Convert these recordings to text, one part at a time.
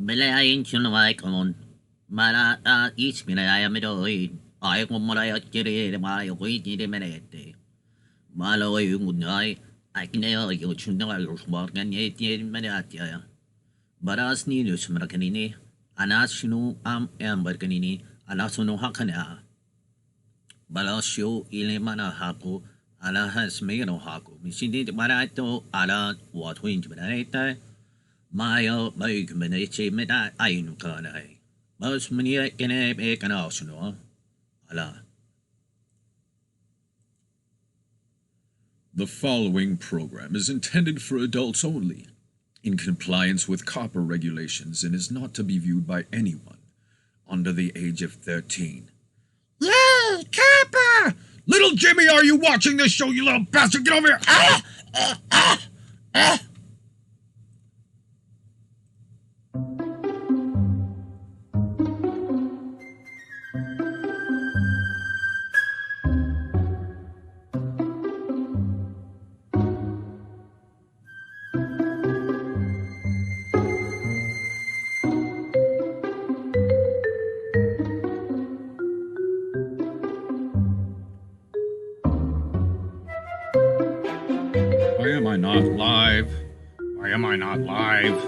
Belayan chunawai kon. Mara ich minaya midoid. Ay kung maraya kiri mayo ko iti menete. Malo yung unay. Ay kinayo yung chunawai rusmargan iti menatya. Baras ni Lus marakanini. Anas shinu amber kanini. Anas no hakana. Balas yo ilimana hako. Ala has mayro hako. Misindi marato ala what wind menete. Mayo may kuminachi meta ayun ka na ay. Mas mania kene e kana suno. Ala. The following program is intended for adults only, in compliance with copper regulations, and is not to be viewed by anyone under the age of 13. Yay, copper! Little Jimmy, are you watching this show, you little bastard? Get over here! Why am I not live? Why am I not live?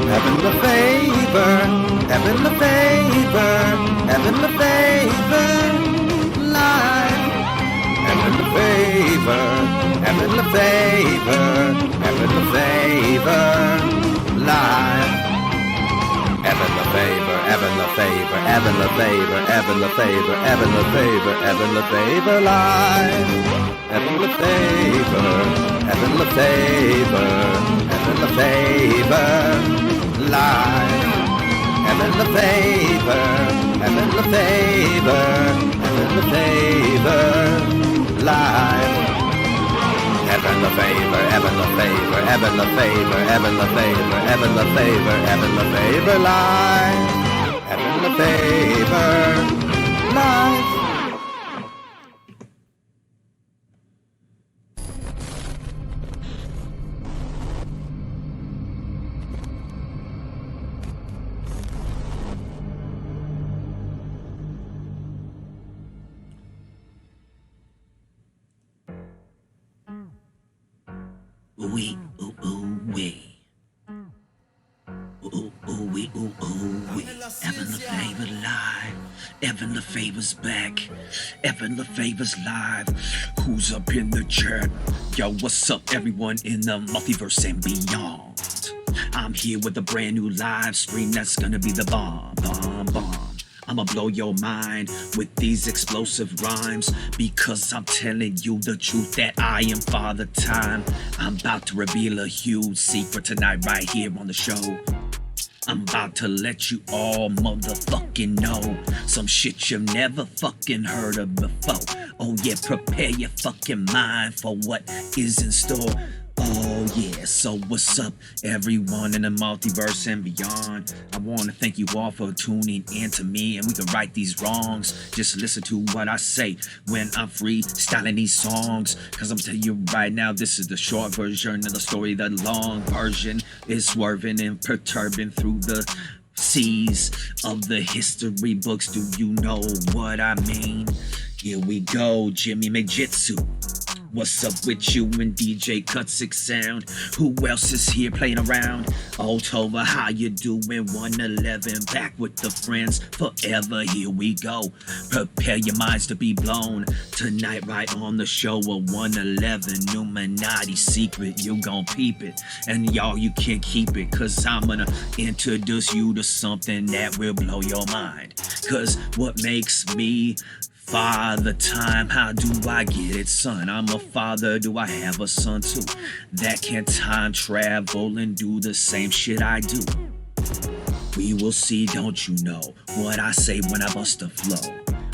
Having the favor, having the favor, having the favor, live. Having the favor, having the favor, having the favor, live. Having the favor, having the favor, having the favor, having the favor, having the favor, having the favor, live. Having the favor, having the favor, having the favor, live. Having the favor, having the favor, having the favor, live. Having the favor, having the favor, having the favor, having the favor, having the favor, having the favor, live. Having the favor, live. Ooh-wee, ooh-wee. Ooh-wee, ooh-wee. Evan LeFavor live. Evan LeFavor's back. Evan LeFavor's live. Who's up in the chat? Yo, what's up, everyone in the multiverse and beyond? I'm here with a brand new live stream that's gonna be the bomb, bomb, bomb. I'ma blow your mind with these explosive rhymes, because I'm telling you the truth that I am Father Time. I'm about to reveal a huge secret tonight right here on the show. I'm about to let you all motherfucking know some shit you've never fucking heard of before. Oh yeah, prepare your fucking mind for what is in store. Oh yeah, so what's up everyone in the multiverse and beyond? I want to thank you all for tuning in to me, and we can right these wrongs. Just listen to what I say when I'm freestyling these songs, cause I'm telling you right now, this is the short version of the story. The long version is swerving and perturbing through the seas of the history books. Do you know what I mean? Here we go, Jimmy Majitsu. What's up with you and DJ Cut 6 Sound? Who else is here playing around? Oh, Tova, how you doing? 111, back with the friends forever. Here we go. Prepare your minds to be blown. Tonight, right on the show of 111, Illuminati secret. You gon' peep it. And y'all, you can't keep it, cause I'm gonna introduce you to something that will blow your mind. Cause what makes me Father Time, how do I get it, son? I'm a father, do I have a son too? That can time travel and do the same shit I do. We will see, don't you know what I say when I bust a flow?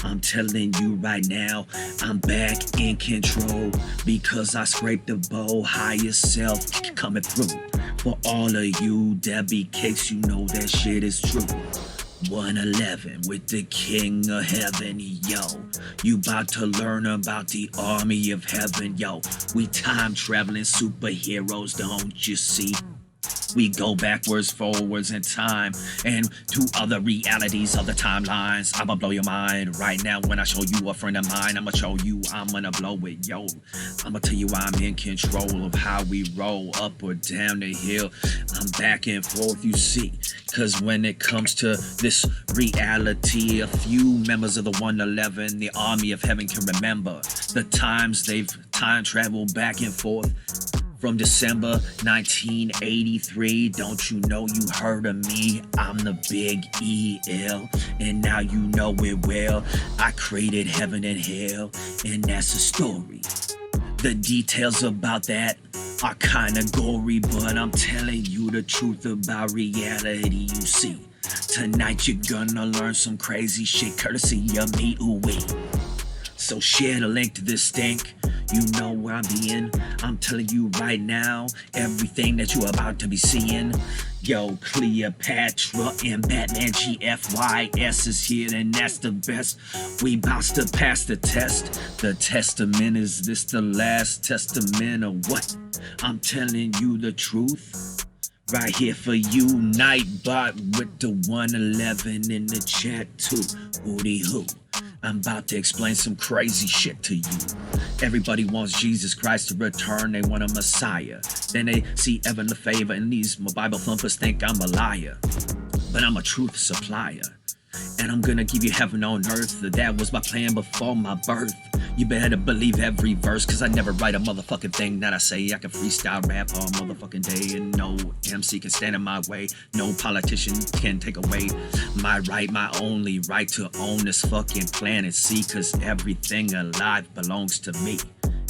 I'm telling you right now, I'm back in control because I scraped the bow, higher self coming through. For all of you that be cakes, you know that shit is true. 111 with the king of heaven, yo. You about to learn about the army of heaven, yo. We time traveling superheroes, don't you see? We go backwards, forwards in time, and to other realities, other timelines. I'ma blow your mind right now when I show you a friend of mine. I'ma show you, I'm gonna blow it, yo. I'ma tell you I'm in control of how we roll up or down the hill. I'm back and forth, you see. Cause when it comes to this reality, a few members of the 111, the army of heaven, can remember the times they've time traveled back and forth. From December 1983, don't you know you heard of me? I'm the big EL, and now you know it well. I created heaven and hell, and that's a story. The details about that are kinda gory, but I'm telling you the truth about reality, you see. Tonight you're gonna learn some crazy shit courtesy of me, ooh-wee. So share the link to this stink. You know where I'm being. I'm telling you right now, everything that you're about to be seeing. Yo, Cleopatra and Batman GFYS is here, and that's the best. We bout to pass the test. The testament, is this the last testament or what? I'm telling you the truth. Right here for you, Nightbot with the 111 in the chat too. Hootie hoo. I'm about to explain some crazy shit to you. Everybody wants Jesus Christ to return, they want a Messiah. Then they see Evan Lefavor, and these Bible thumpers think I'm a liar. But I'm a truth supplier, and I'm gonna give you heaven on earth. That was my plan before my birth. You better believe every verse, cause I never write a motherfucking thing that I say. I can freestyle rap all motherfucking day, and no MC can stand in my way. No politician can take away my right, my only right to own this fucking planet. See, cause everything alive belongs to me,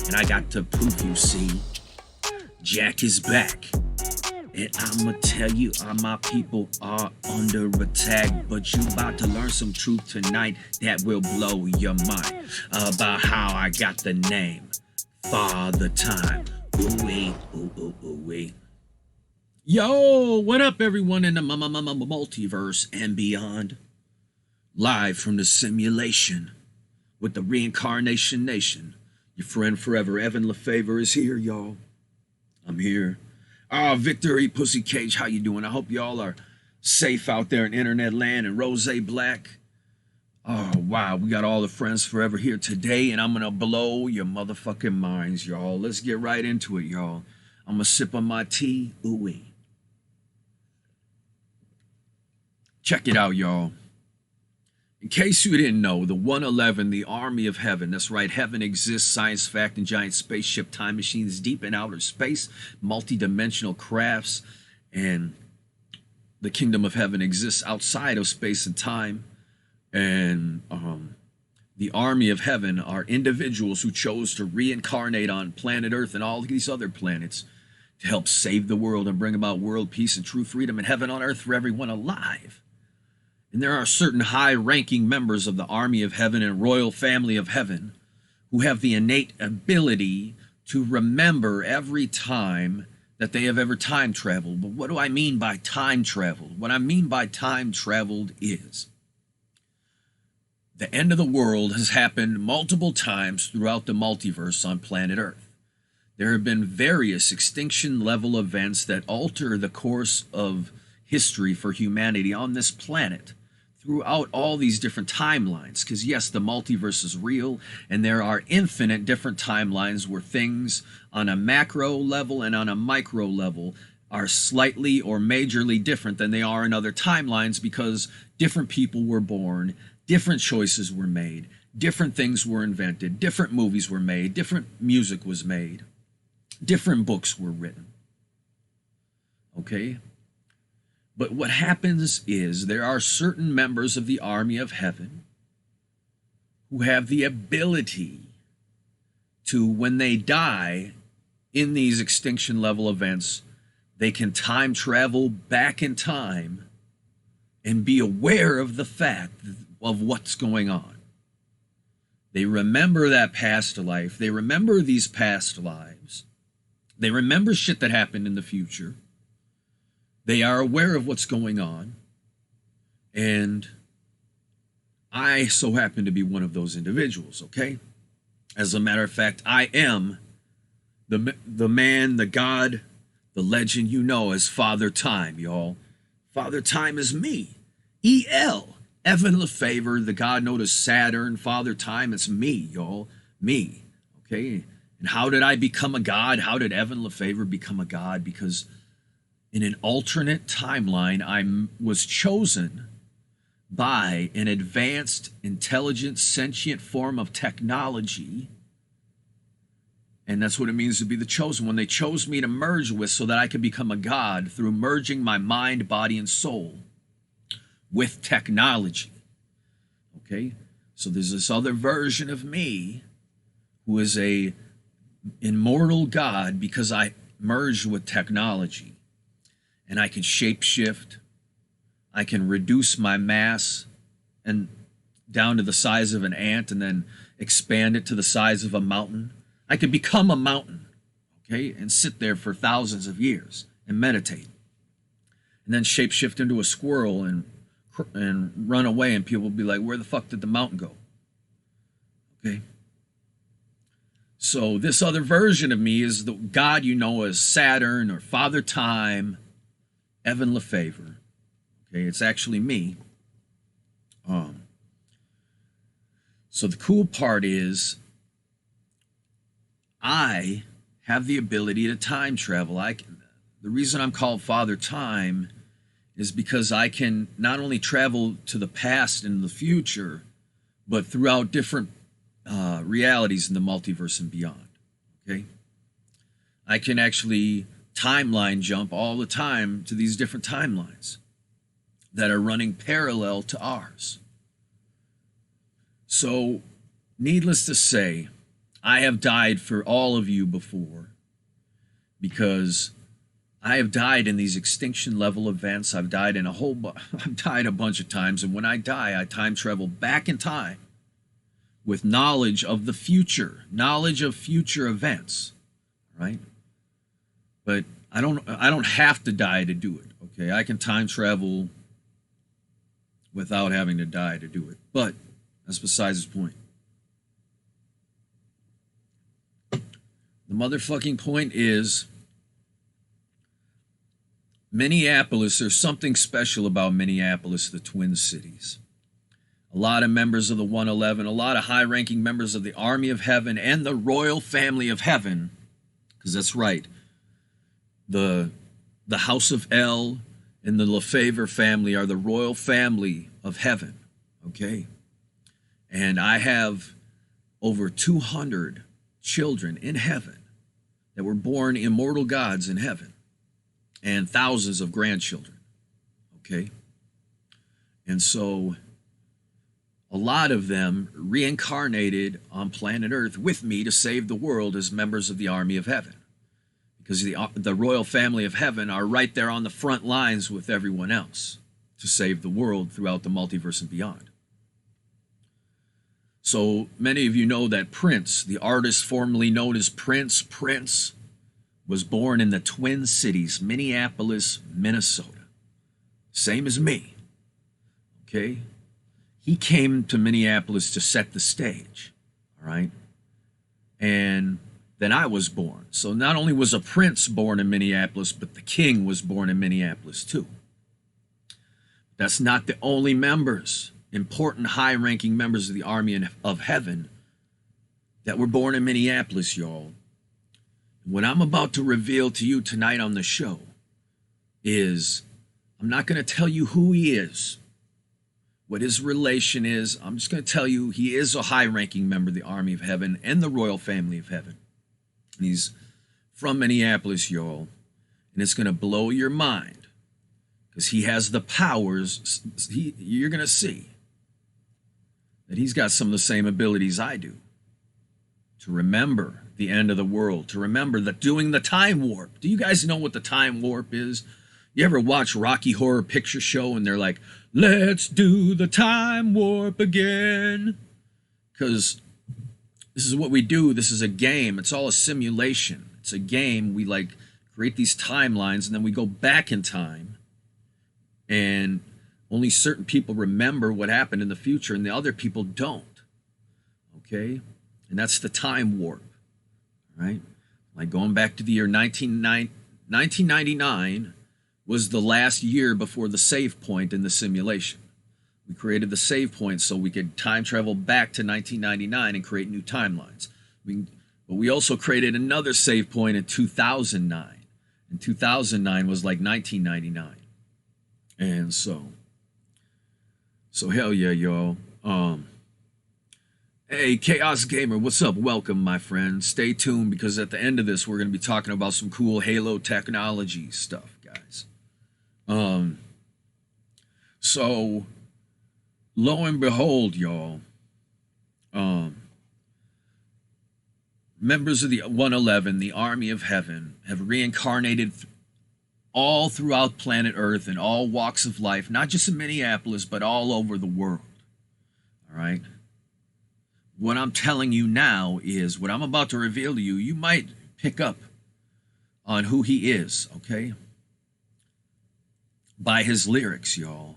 and I got to prove, you see. Jack is back, and I'ma tell you, all my people are under attack. But you about to learn some truth tonight that will blow your mind about how I got the name Father Time. Ooh-wee, ooh-wee. Yo, what up everyone in the multiverse and beyond? Live from the simulation with the Reincarnation Nation. Your friend forever, Evan Lefavor, is here, y'all. I'm here. Victory Pussy Cage, how you doing? I hope y'all are safe out there in internet land and Rose Black. Oh, wow, we got all the friends forever here today, and I'm gonna blow your motherfucking minds, y'all. Let's get right into it, y'all. I'm gonna sip on my tea. Ooh-wee. Check it out, y'all. In case you didn't know, the 111, the army of heaven, that's right, heaven exists, science fact, and giant spaceship time machines deep in outer space, multi-dimensional crafts, and the kingdom of heaven exists outside of space and time. And the army of heaven are individuals who chose to reincarnate on planet Earth and all these other planets to help save the world and bring about world peace and true freedom and heaven on earth for everyone alive. And there are certain high-ranking members of the army of heaven and royal family of heaven who have the innate ability to remember every time that they have ever time traveled. But what do I mean by time traveled? What I mean by time traveled is the end of the world has happened multiple times throughout the multiverse on planet Earth. There have been various extinction-level events that alter the course of history for humanity on this planet throughout all these different timelines. Because yes, the multiverse is real, and there are infinite different timelines where things on a macro level and on a micro level are slightly or majorly different than they are in other timelines, because different people were born, different choices were made, different things were invented, different movies were made, different music was made, different books were written. Okay? But what happens is there are certain members of the army of heaven who have the ability to, when they die in these extinction level events, they can time travel back in time and be aware of the fact of what's going on. They remember that past life. They remember these past lives. They remember shit that happened in the future. They are aware of what's going on. And I so happen to be one of those individuals, okay? As a matter of fact, I am the man, the God, the legend you know as Father Time, y'all. Father Time is me. E.L. Evan Lefavor, the God known as Saturn. Father Time, it's me, y'all. Me, okay? And how did I become a god? How did Evan Lefavor become a god? Because in an alternate timeline, I was chosen by an advanced, intelligent, sentient form of technology. And that's what it means to be the chosen one. They chose me to merge with so that I could become a god through merging my mind, body, and soul with technology. Okay? So there's this other version of me who is a immortal god because I merged with technology. And I can shapeshift. I can reduce my mass and down to the size of an ant and then expand it to the size of a mountain. I could become a mountain, okay, and sit there for thousands of years and meditate. And then shapeshift into a squirrel and run away, and people will be like, where the fuck did the mountain go? Okay. So this other version of me is the God you know as Saturn or Father Time, Evan Lefavor. Okay, it's actually me. So the cool part is I have the ability to time travel. The reason I'm called Father Time is because I can not only travel to the past and the future, but throughout different realities in the multiverse and beyond. Okay, I can actually timeline jump all the time to these different timelines that are running parallel to ours. So, needless to say, I have died for all of you before because I have died in these extinction level events. I've died in I've died a bunch of times, and when I die, I time travel back in time with knowledge of the future, knowledge of future events, right? But I don't have to die to do it, okay? I can time travel without having to die to do it. But that's besides the point. The motherfucking point is Minneapolis, there's something special about Minneapolis, the Twin Cities. A lot of members of the 111, a lot of high-ranking members of the Army of Heaven and the Royal Family of Heaven, because that's right, the House of El and the Lefavor family are the Royal Family of Heaven, okay? And I have over 200 children in heaven that were born immortal gods in heaven, and thousands of grandchildren, okay? And so a lot of them reincarnated on planet Earth with me to save the world as members of the Army of Heaven, because the Royal Family of Heaven are right there on the front lines with everyone else to save the world throughout the multiverse and beyond. So many of you know that Prince, the artist formerly known as Prince, was born in the Twin Cities, Minneapolis, Minnesota. Same as me, okay? He came to Minneapolis to set the stage, all right? And then I was born. So not only was a prince born in Minneapolis, but the king was born in Minneapolis too. That's not the only members, important high-ranking members of the Army of Heaven that were born in Minneapolis, y'all. What I'm about to reveal to you tonight on the show is I'm not going to tell you who he is, what his relation is. I'm just going to tell you he is a high-ranking member of the Army of Heaven and the Royal Family of Heaven. And he's from Minneapolis, y'all. And it's going to blow your mind because he has the powers. You're going to see that he's got some of the same abilities I do to remember the end of the world, to remember that doing the time warp. Do you guys know what the time warp is? You ever watch Rocky Horror Picture Show and they're like, let's do the time warp again? Because This is what we do. This is a game. It's all a simulation. It's a game. We like create these timelines and then we go back in time, and only certain people remember what happened in the future and the other people don't. Okay? And that's the time warp, right? Like going back to the year 1999 was the last year before the save point in the simulation. We created the save point so we could time travel back to 1999 and create new timelines. But we also created another save point in 2009. And 2009 was like 1999. And so hell yeah, y'all. Hey, Chaos Gamer, what's up? Welcome, my friend. Stay tuned because at the end of this, we're going to be talking about some cool Halo technology stuff, guys. So, lo and behold, y'all, members of the 111, the Army of Heaven, have reincarnated all throughout planet Earth in all walks of life, not just in Minneapolis, but all over the world. All right? What I'm telling you now is what I'm about to reveal to you. You might pick up on who he is, okay? By his lyrics, y'all.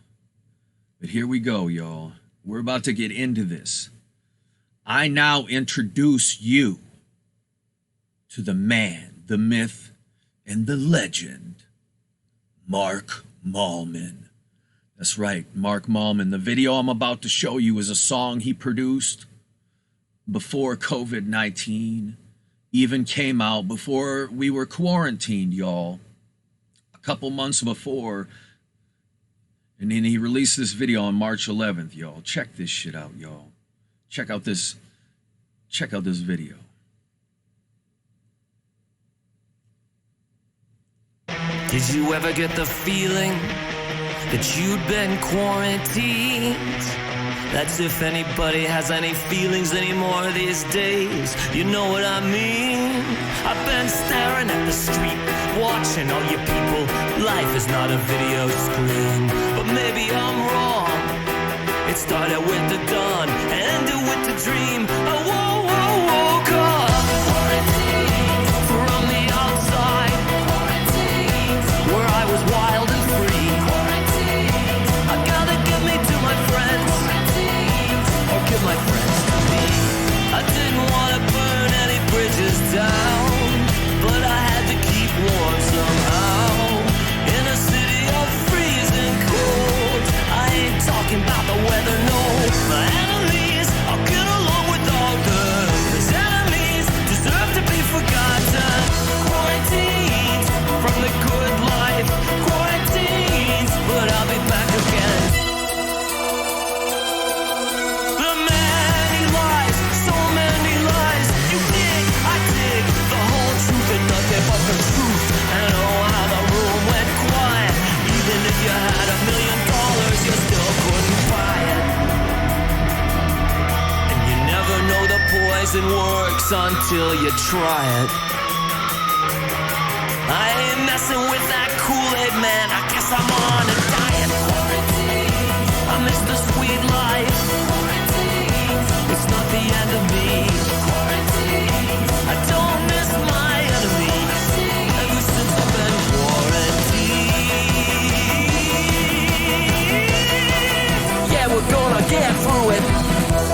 But here we go, y'all. We're about to get into this. I now introduce you to the man, the myth, and the legend, Mark Mallman. That's right, Mark Mallman. The video I'm about to show you is a song he produced before COVID-19 even came out, before we were quarantined, y'all. A couple months before. And then he released this video on March 11th, y'all. Check this shit out, y'all. Check out this video. Did you ever get the feeling that you'd been quarantined? That's if anybody has any feelings anymore these days. You know what I mean? I've been staring at the street, watching all you people. Life is not a video screen, but maybe I'm wrong. It started with the dawn and ended with the dream. Oh, whoa, whoa, woke up. Quarantine from the outside. Quarantine where I was wild and free. Quarantine I gotta get me to my friends. Or give my friends to me. I didn't want to burn any bridges down, but I had to keep warm somehow. In a city of freezing cold, I ain't talking about the weather, no. My enemies, I'll get along without them. 'Cause enemies deserve to be forgotten. Quarantines from the good life. Quarantines, but I'll be back again. But the truth, and oh how the room went quiet. Even if you had $1 million, you still couldn't buy it. And you never know the poison works until you try it. I ain't messing with that Kool-Aid, man. I guess I'm on a diet. I miss the sweet life. It's not the end of me. I don't miss my enemy. Ever since I've been quarantined. Yeah, we're gonna get through it.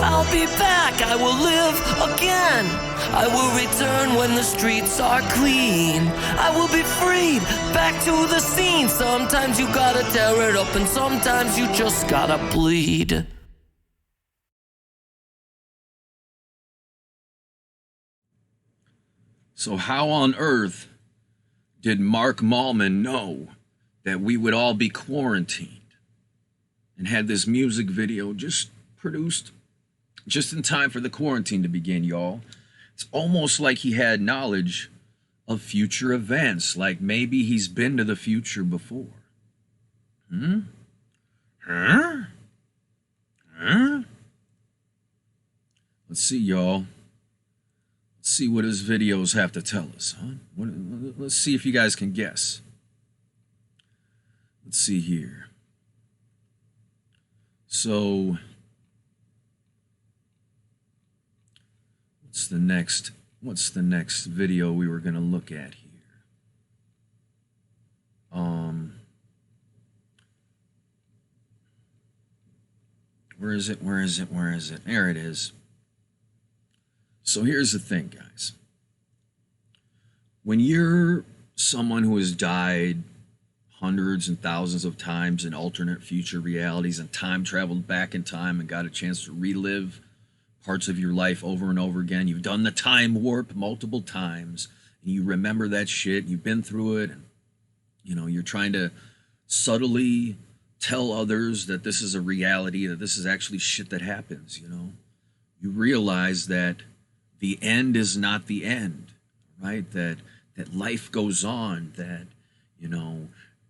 I'll be back. I will live again. I will return when the streets are clean. I will be freed, back to the scene. Sometimes you gotta tear it up and sometimes you just gotta bleed. So how on earth did Mark Mallman know that we would all be quarantined and had this music video just produced just in time for the quarantine to begin, y'all? It's almost like he had knowledge of future events, like maybe he's been to the future before. Let's see, y'all. Let's see what his videos have to tell us, huh? Let's see if you guys can guess. Let's see here. So, what's the next video we were going to look at here? Where is it? There it is. So here's the thing, guys. When you're someone who has died hundreds and thousands of times in alternate future realities and time traveled back in time and got a chance to relive parts of your life over and over again, you've done the time warp multiple times, and you remember that shit, you've been through it, and you're trying to subtly tell others that this is a reality, that this is actually shit that happens. You realize that the end is not the end, right? That life goes on, that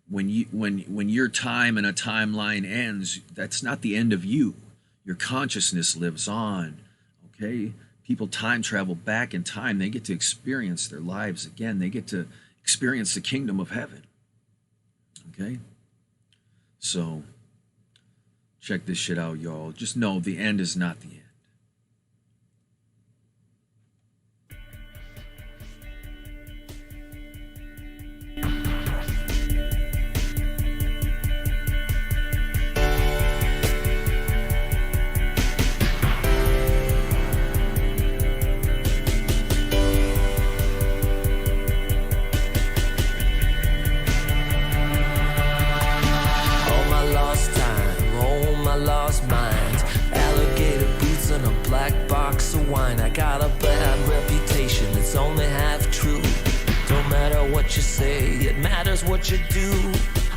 when your time in a timeline ends, that's not the end of you. Your consciousness lives on. Okay, people time travel back in time. They get to experience their lives again. They get to experience the kingdom of heaven. Okay, so check this shit out, y'all. Just know the end is not the end. You say, it matters what you do.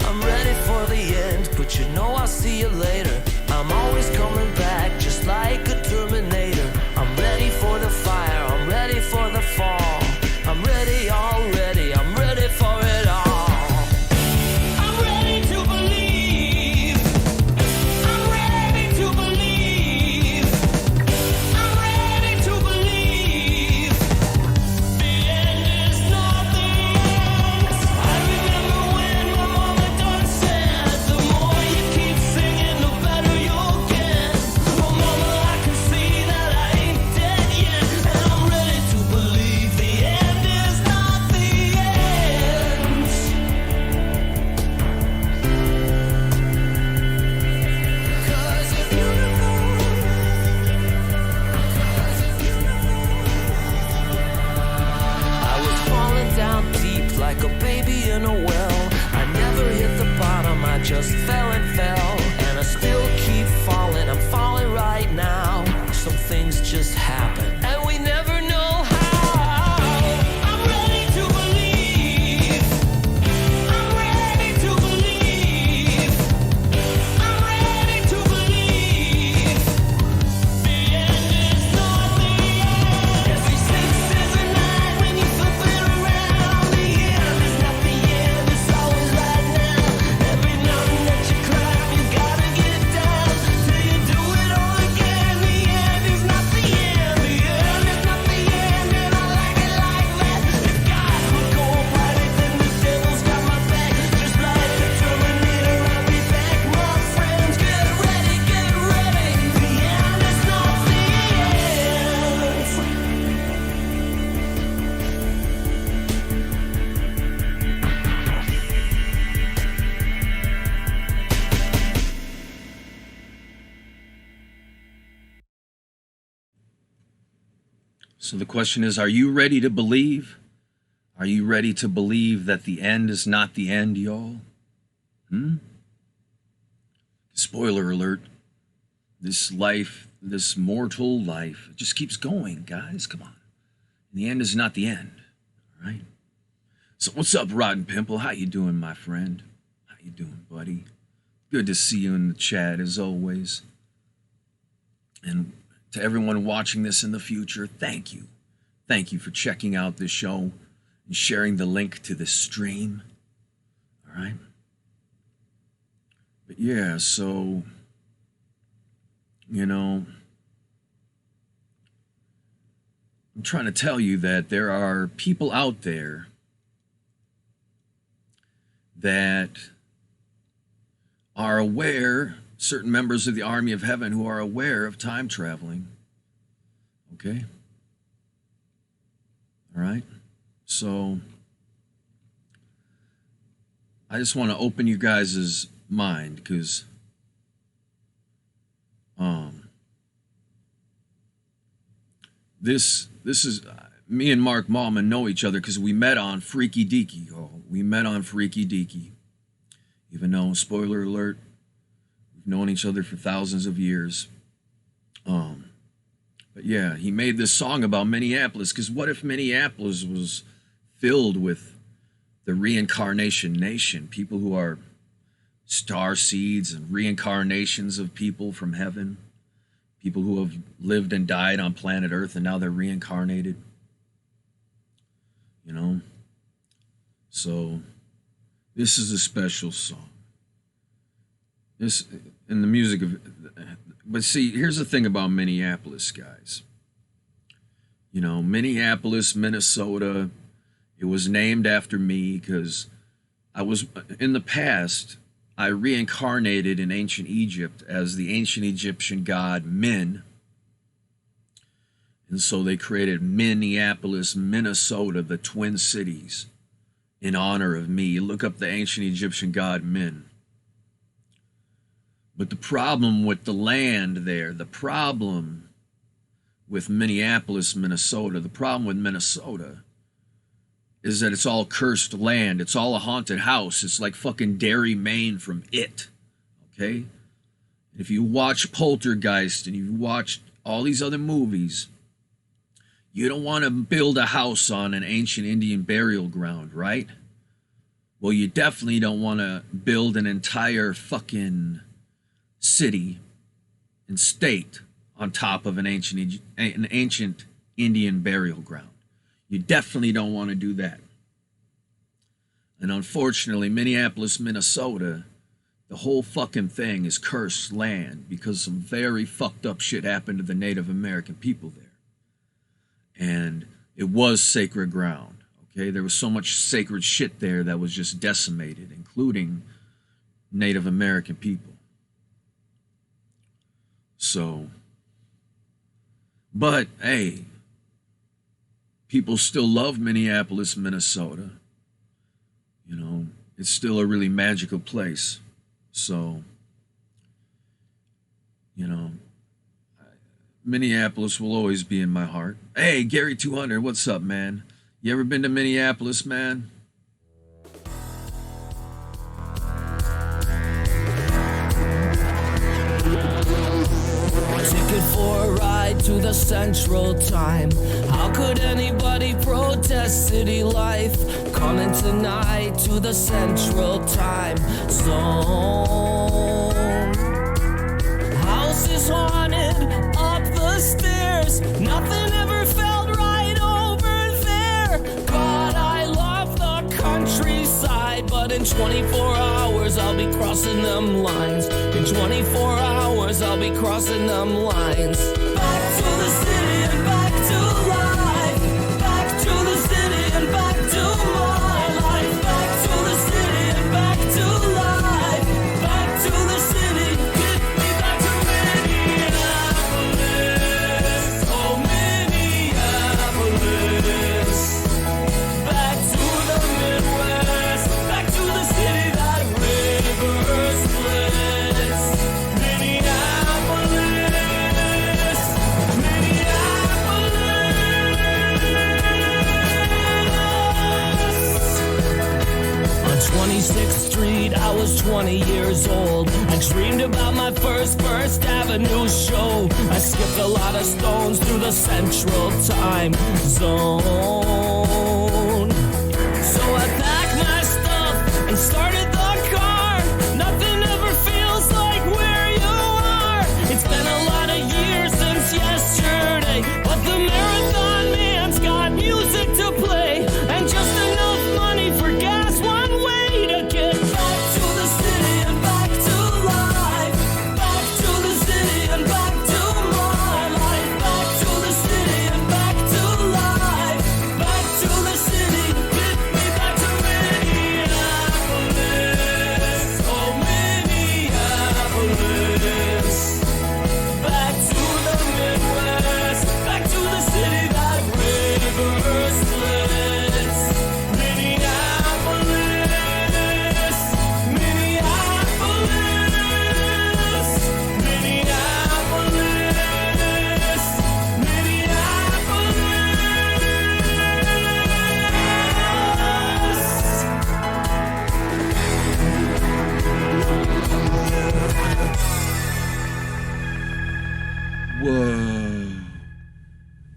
I'm ready for the end, but I'll see you later. I'm always coming back, just like a Terminator. I'm ready for the fire, I'm ready for the fall. I'm ready already, I'm ready for it all. I'm ready to believe. I'm ready to believe. I'm ready to believe. The end is not the end. I remember when my mama done said, the more you keep singing, the better you'll get. Oh mama, I can see that I ain't dead yet, and I'm ready to believe the end is not the end. 'Cause if you I was falling down deep like a baby in a well. I never hit the bottom, I just fell and fell. And I still keep falling, I'm falling right now. Some things just happen, and we never know how. I'm ready to believe. I'm ready to believe. I'm ready to believe. The end is not the end. Every 6 is a 9 when you flip it around. The end is not the end, it's always right now. Every mountain that you climb, you gotta get down till you do it all again. The end is not the end. The end is not the end, and I like it like that. If God would go right, then the devil's got my back. Just like a Terminator, I'll be back. My friends, get ready, get ready. The end is not the end. So the question is, are you ready to believe? Are you ready to believe that the end is not the end, y'all? Spoiler alert. This life, this mortal life, it just keeps going, guys. Come on. And the end is not the end, all right? So what's up, Rotten Pimple? How you doing, my friend? How you doing, buddy? Good to see you in the chat, as always. And to everyone watching this in the future, thank you. Thank you for checking out this show and sharing the link to this stream. All right? But yeah, so, I'm trying to tell you that there are people out there that are aware, certain members of the Army of Heaven who are aware of time traveling. Okay? All right? So I just want to open you guys' mind because this is me and Mark Mallman know each other because we met on Freaky Deaky. We met on Freaky Deaky. Even though, spoiler alert, we've known each other for thousands of years. But yeah, he made this song about Minneapolis because what if Minneapolis was filled with the reincarnation nation, people who are star seeds and reincarnations of people from heaven, people who have lived and died on planet Earth and now they're reincarnated, you know? So this is a special song. This in the music of, but see, here's the thing about Minneapolis, guys. You know, Minneapolis, Minnesota, it was named after me because I was, in the past, I reincarnated in ancient Egypt as the ancient Egyptian god Min. And so they created Minneapolis, Minnesota, the Twin Cities, in honor of me. You look up the ancient Egyptian god Min. But the problem with the land there, the problem with Minneapolis, Minnesota, the problem with Minnesota is that it's all cursed land. It's all a haunted house. It's like fucking Derry, Maine from It, okay? If you watch Poltergeist and you've watched all these other movies, you don't want to build a house on an ancient Indian burial ground, right? Well, you definitely don't want to build an entire fucking city and state on top of an ancient Indian burial ground. You definitely don't want to do that. And unfortunately, Minneapolis, Minnesota, the whole fucking thing is cursed land because some very fucked up shit happened to the Native American people there. And it was sacred ground, okay? There was so much sacred shit there that was just decimated, including Native American people. So, but hey, people still love Minneapolis, Minnesota. You know, it's still a really magical place. So, you know, Minneapolis will always be in my heart. Hey, Gary 200, what's up, man? You ever been to Minneapolis, man? Ticket for a ride to the Central Time. How could anybody protest city life? Coming tonight to the Central Time Zone. House is haunted up the stairs. Nothing ever felt right over there. God, I love the countryside, but in 24 hours I'll be crossing them lines. In 24 hours I'll be crossing them lines. Back to the city and back to life. Back to the city and back to my life. Back to the city and back to life. Back to the city, get me back to Minneapolis. Oh, Minneapolis. Back to the Midwest. Back to the city that river splits. Minneapolis. On 26th Street, I was 20 years old. I dreamed about my first Avenue show. I skipped a lot of stones through the Central Time Zone. So I packed my stuff and started the car. Nothing ever feels like where you are. It's been a lot of years since yesterday, but the marathon man's got music to play and just enough money for gas one way to get back to the city and back to life. Back to the city and back to my life. Back to the city and back to life. Back to the city, get me back to Minneapolis.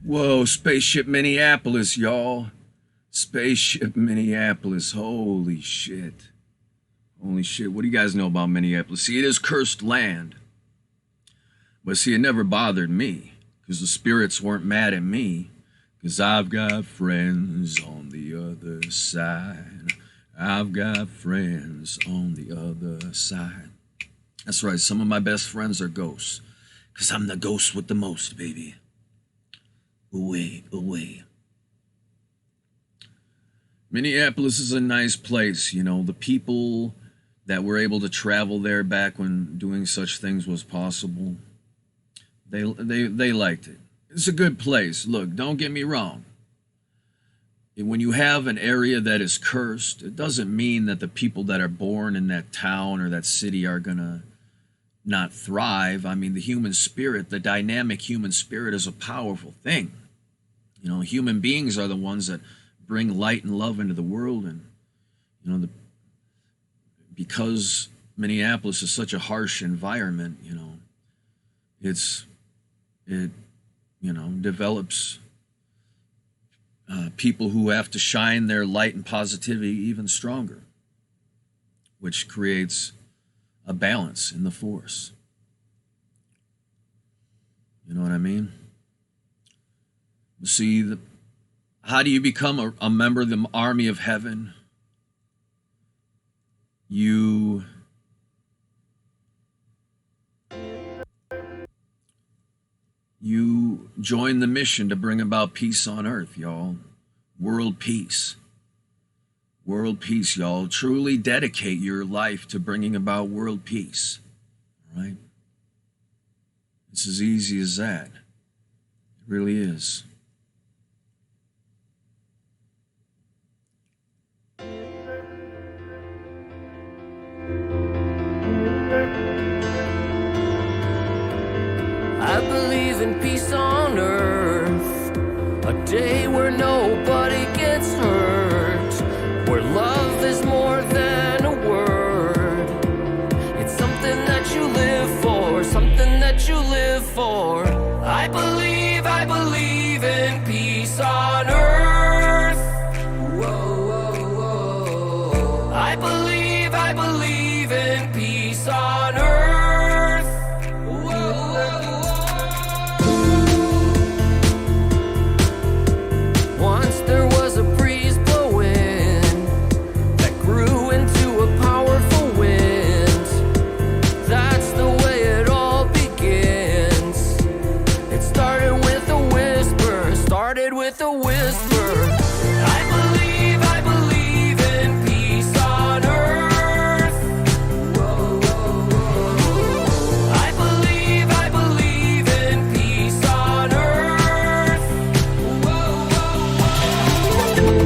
Whoa, Spaceship Minneapolis, y'all. Spaceship Minneapolis. Holy shit. Holy shit. What do you guys know about Minneapolis? See, it is cursed land. But see, it never bothered me because the spirits weren't mad at me because I've got friends on the other side. I've got friends on the other side. That's right. Some of my best friends are ghosts because I'm the ghost with the most, baby. Away, away. Minneapolis is a nice place. You know, the people that were able to travel there back when doing such things was possible, they liked it. It's a good place. Look, don't get me wrong. When you have an area that is cursed, it doesn't mean that the people that are born in that town or that city are going to not thrive. I mean, the human spirit, the dynamic human spirit is a powerful thing. You know, human beings are the ones that bring light and love into the world. And, you know, because Minneapolis is such a harsh environment, you know, it develops people who have to shine their light and positivity even stronger, which creates a balance in the force. You know what I mean? See, how do you become a member of the army of heaven? You join the mission to bring about peace on earth, y'all. World peace. World peace, y'all. Truly dedicate your life to bringing about world peace. All right? It's as easy as that. It really is. I believe in peace on earth, a day where nobody gets hurt, where love is more than a word. It's something that you live for, something that you live for. I believe in peace on earth. Whoa, whoa, whoa. I believe in peace on earth. Whoa, whoa, whoa. Once there was a breeze blowing that grew into a powerful wind. That's the way it all begins. It started with a whisper, I believe in peace on earth. Whoa, whoa, whoa. I believe in peace on earth. Whoa, whoa, whoa.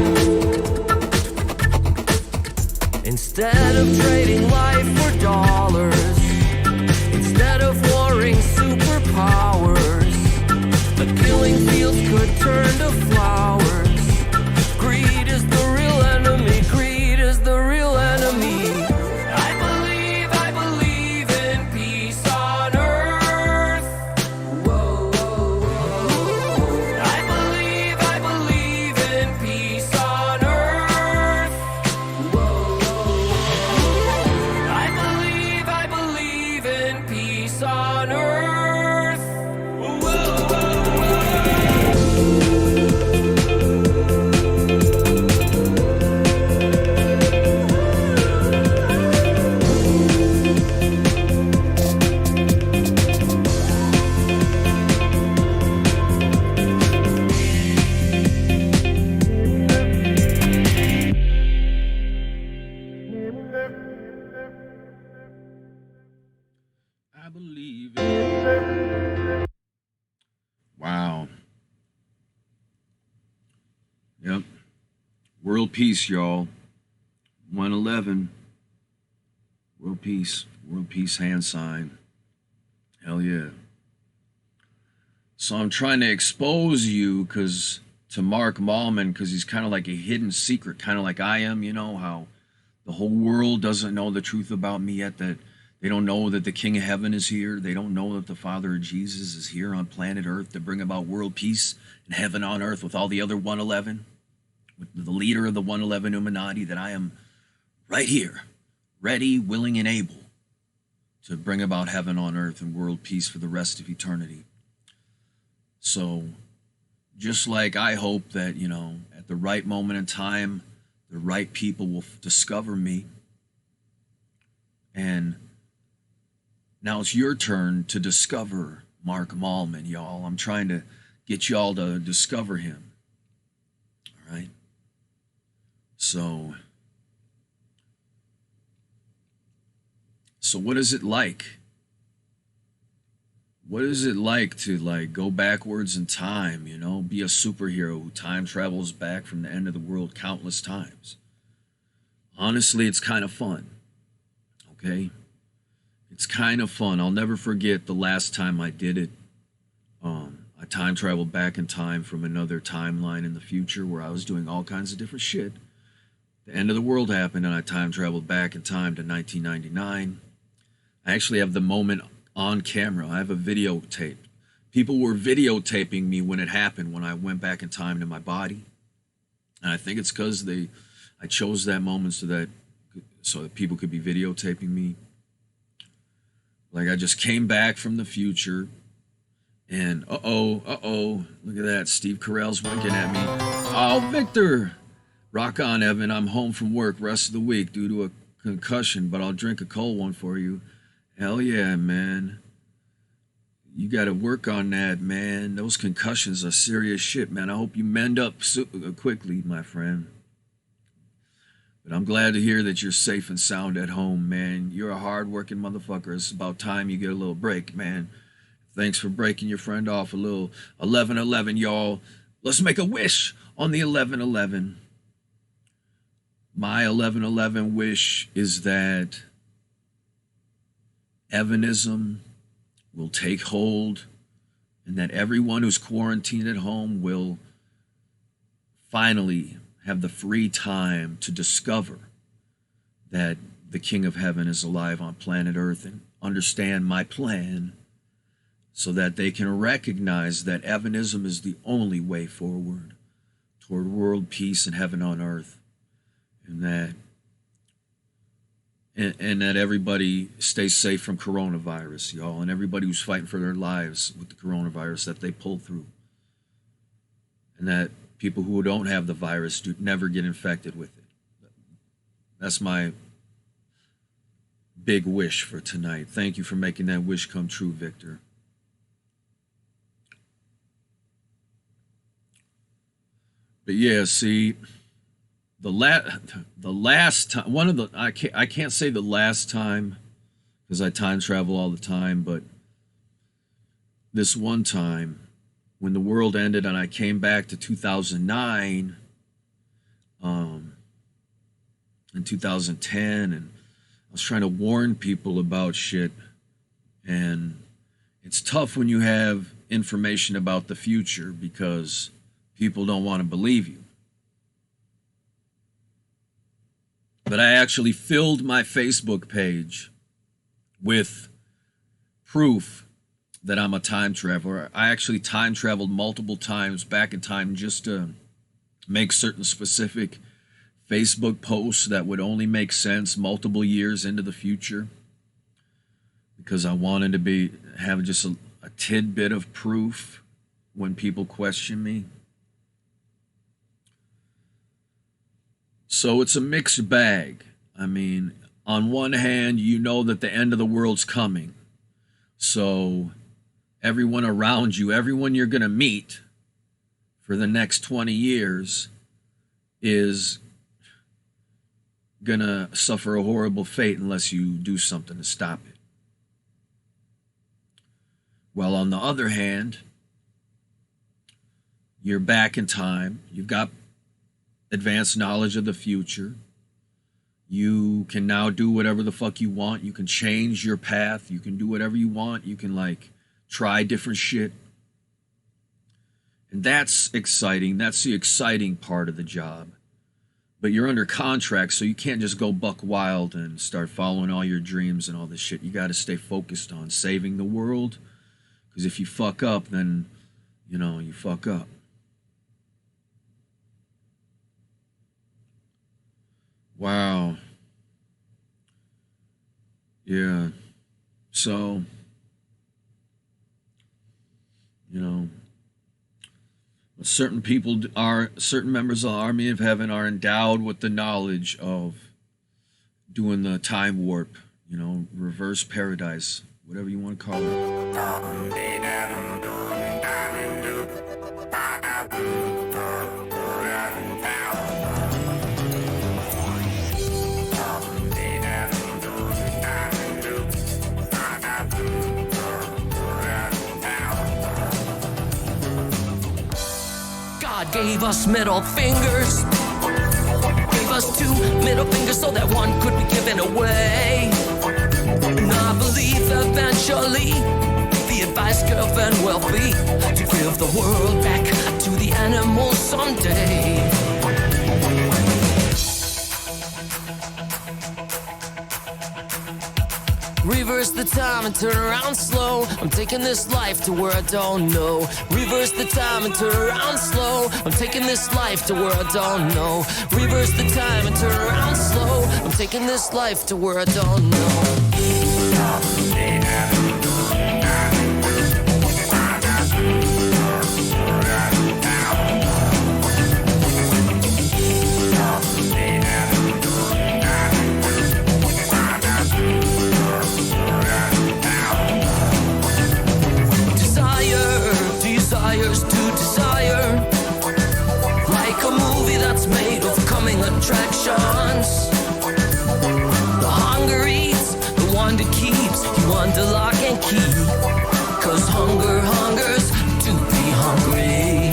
Instead of trading life for dollars, instead of warring superpowers, the killing fields could turn to flowers. Greed is the real enemy, greed is the real enemy. I believe in peace on earth. Whoa, whoa, whoa. I believe in peace on earth. Whoa, whoa, whoa. I believe in peace on earth. Whoa, whoa, whoa. I believe it. Wow. Yep. World peace, y'all. 111. World peace. World peace hand sign. Hell yeah. So I'm trying to expose you to Mark Mallman, because he's kind of like a hidden secret, kind of like I am, you know, how the whole world doesn't know the truth about me yet, that They don't know that the King of Heaven is here. They don't know that the Father of Jesus is here on planet Earth to bring about world peace and heaven on earth with all the other 111, with the leader of the 111 Illuminati, that I am right here, ready, willing, and able to bring about heaven on earth and world peace for the rest of eternity. So just like I hope that, at the right moment in time, the right people will discover me. And now it's your turn to discover Mark Mallman, y'all. I'm trying to get y'all to discover him. All right? So what is it like? What is it like to go backwards in time, be a superhero who time travels back from the end of the world countless times? Honestly, it's kind of fun. Okay? It's kind of fun. I'll never forget the last time I did it. I time traveled back in time from another timeline in the future where I was doing all kinds of different shit. The end of the world happened and I time traveled back in time to 1999. I actually have the moment on camera. I have a videotape. People were videotaping me when it happened, when I went back in time to my body. And I think it's because I chose that moment so that people could be videotaping me. Like, I just came back from the future, and look at that. Steve Carell's winking at me. Oh, Victor! Rock on, Evan. I'm home from work rest of the week due to a concussion, but I'll drink a cold one for you. Hell yeah, man. You got to work on that, man. Those concussions are serious shit, man. I hope you mend up quickly, my friend. But I'm glad to hear that you're safe and sound at home, man. You're a hard-working motherfucker. It's about time you get a little break, man. Thanks for breaking your friend off a little 11-11, y'all. Let's make a wish on the 11-11. My 11-11 wish is that Evanism will take hold and that everyone who's quarantined at home will finally have the free time to discover that the King of Heaven is alive on planet Earth and understand my plan so that they can recognize that Evanism is the only way forward toward world peace and heaven on earth, and that everybody stays safe from coronavirus, y'all, and everybody who's fighting for their lives with the coronavirus, that they pull through, and that people who don't have the virus never get infected with it. That's my big wish for tonight. Thank you for making that wish come true, Victor. But yeah, see, the last time, I can't say the last time because I time travel all the time, but this one time, when the world ended and I came back to 2009, in 2010, and I was trying to warn people about shit. And it's tough when you have information about the future because people don't want to believe you. But I actually filled my Facebook page with proof that I'm a time traveler. I actually time traveled multiple times back in time just to make certain specific Facebook posts that would only make sense multiple years into the future, because I wanted to have just a tidbit of proof when people question me. So it's a mixed bag. I mean, on one hand, you know that the end of the world's coming. So everyone around you, everyone you're going to meet for the next 20 years is going to suffer a horrible fate unless you do something to stop it. Well, on the other hand, you're back in time. You've got advanced knowledge of the future. You can now do whatever the fuck you want. You can change your path. You can do whatever you want. You can try different shit. And that's exciting. That's the exciting part of the job. But you're under contract, so you can't just go buck wild and start following all your dreams and all this shit. You got to stay focused on saving the world, because if you fuck up, then, you know, you fuck up. Wow. Yeah. So, you know, certain members of the Army of Heaven are endowed with the knowledge of doing the time warp, you know, reverse paradise, whatever you want to call it. God gave us middle fingers, gave us 2 middle fingers so that one could be given away. And I believe eventually the advice girlfriend will be to give the world back to the animals someday. Reverse the time and turn around slow. I'm taking this life to where I don't know. Reverse the time and turn around slow. I'm taking this life to where I don't know. Reverse the time and turn around slow. I'm taking this life to where I don't know. Desires to desire, like a movie that's made of coming attractions. The hunger eats, the wonder keeps, you under lock and key. Cause hunger hungers to be hungry.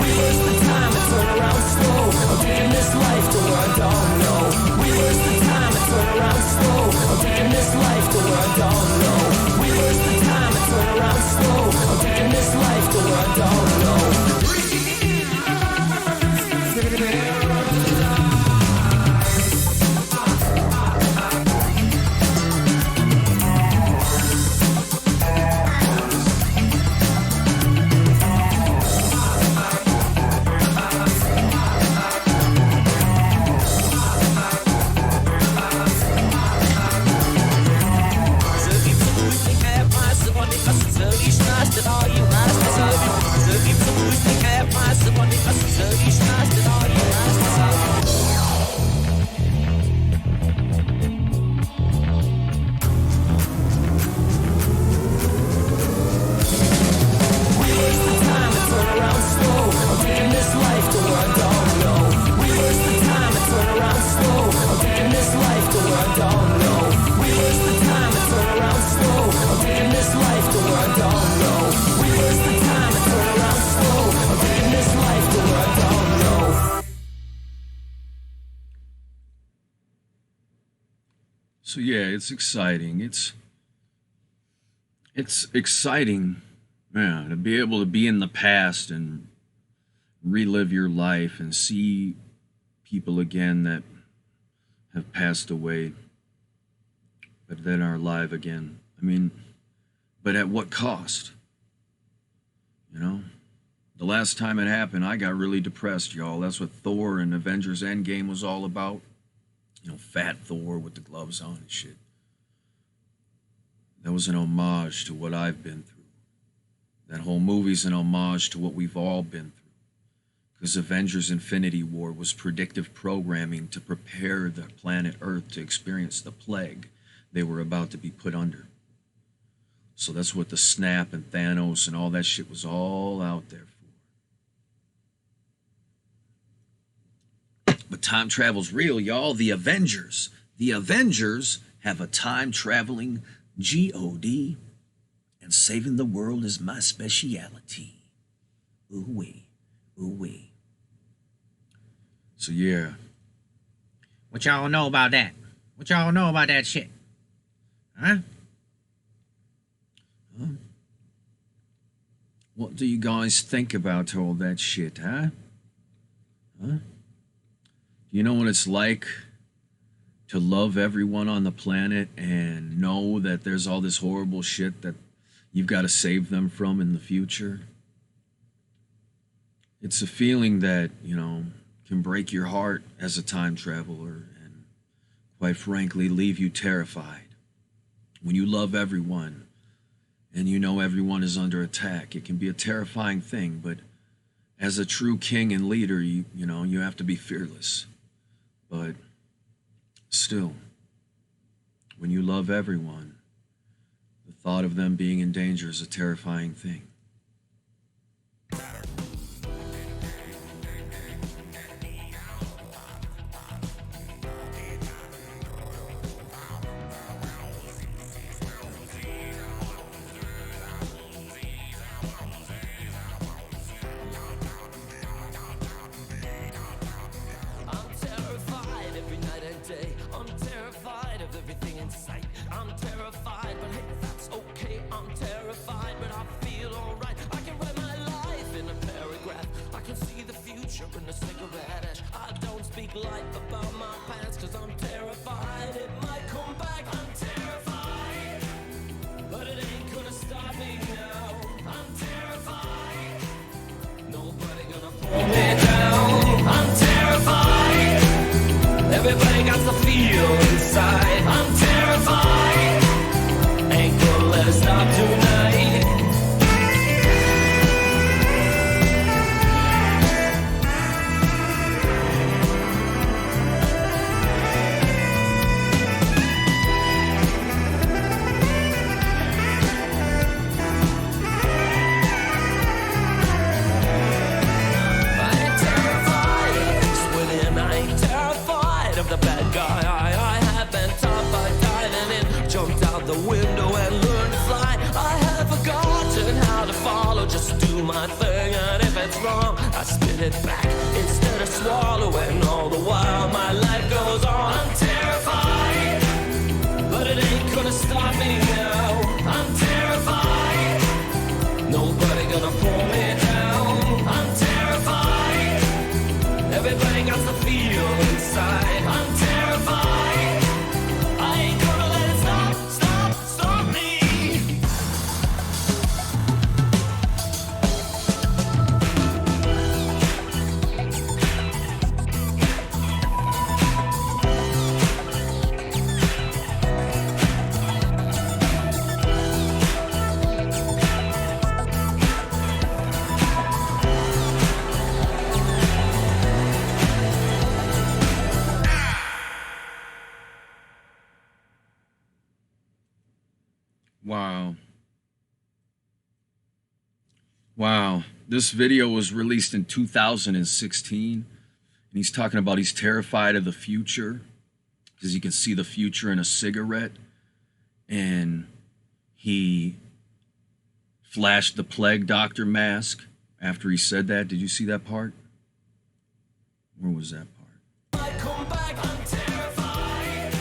Reverse the time and turn around slow. I'm taking this life to where I don't know. Reverse the time and turn around slow. I'm taking this life to where I don't know. Reverse the time and turn around slow. I'm taking this life to where I don't know. So yeah, it's exciting. It's exciting, man, to be able to be in the past and relive your life and see people again that have passed away, but that are alive again. I mean, but at what cost? You know? The last time it happened, I got really depressed, y'all. That's what Thor and Avengers Endgame was all about. You know, fat Thor with the gloves on and shit. That was an homage to what I've been through. That whole movie's an homage to what we've all been through. Because Avengers Infinity War was predictive programming to prepare the planet Earth to experience the plague they were about to be put under. So that's what the snap and Thanos and all that shit was all out there for. But time travel's real, y'all. The Avengers have a time-traveling G.O.D. And saving the world is my speciality. Ooh-wee. Ooh-wee. So, yeah. What y'all know about that? What y'all know about that shit? Huh? What do you guys think about all that shit, huh? Huh? You know what it's like to love everyone on the planet and know that there's all this horrible shit that you've got to save them from in the future? It's a feeling that, can break your heart as a time traveler and, quite frankly, leave you terrified. When you love everyone and you know everyone is under attack, it can be a terrifying thing, but as a true king and leader, you have to be fearless. But still, when you love everyone, the thought of them being in danger is a terrifying thing. Everybody got the feel inside. I'm terrified. Ain't gonna let it stop tonight. I ain't terrified. It's within. I ain't terrified of the bad guy. I have been taught by diving in, jumped out the window and learned to fly. I have forgotten how to follow, just do my thing, and if it's wrong, I spin it back instead of swallowing. All the while my life goes on. I'm terrified, but it ain't gonna stop me now. I'm terrified, nobody gonna pull me down. I'm terrified, everybody got the feel inside. I'm terrified, I ain't gonna let it stop me. Wow. This video was released in 2016, and he's talking about he's terrified of the future because he can see the future in a cigarette, and he flashed the plague doctor mask after he said that. Did you see that part? Where was that part? I come back, I'm terrified,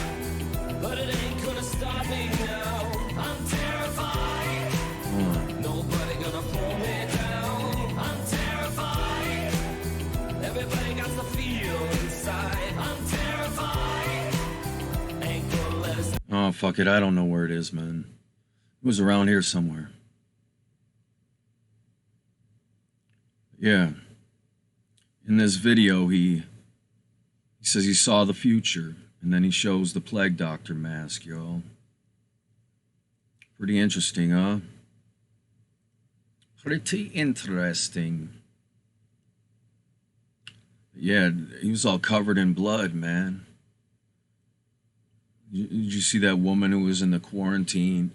but it ain't gonna stop me now. I'm terrified, Hold on. nobody gonna pull me down. I'm terrified, everybody got the feel inside. I'm terrified, ain't gonna let us. Oh, fuck it. I don't know where it is, man. It was around here somewhere. Yeah. In this video, he says he saw the future, and then he shows the plague doctor mask, y'all. Pretty interesting, huh? Pretty interesting. Yeah, he was all covered in blood, man. Did you see that woman who was in the quarantine?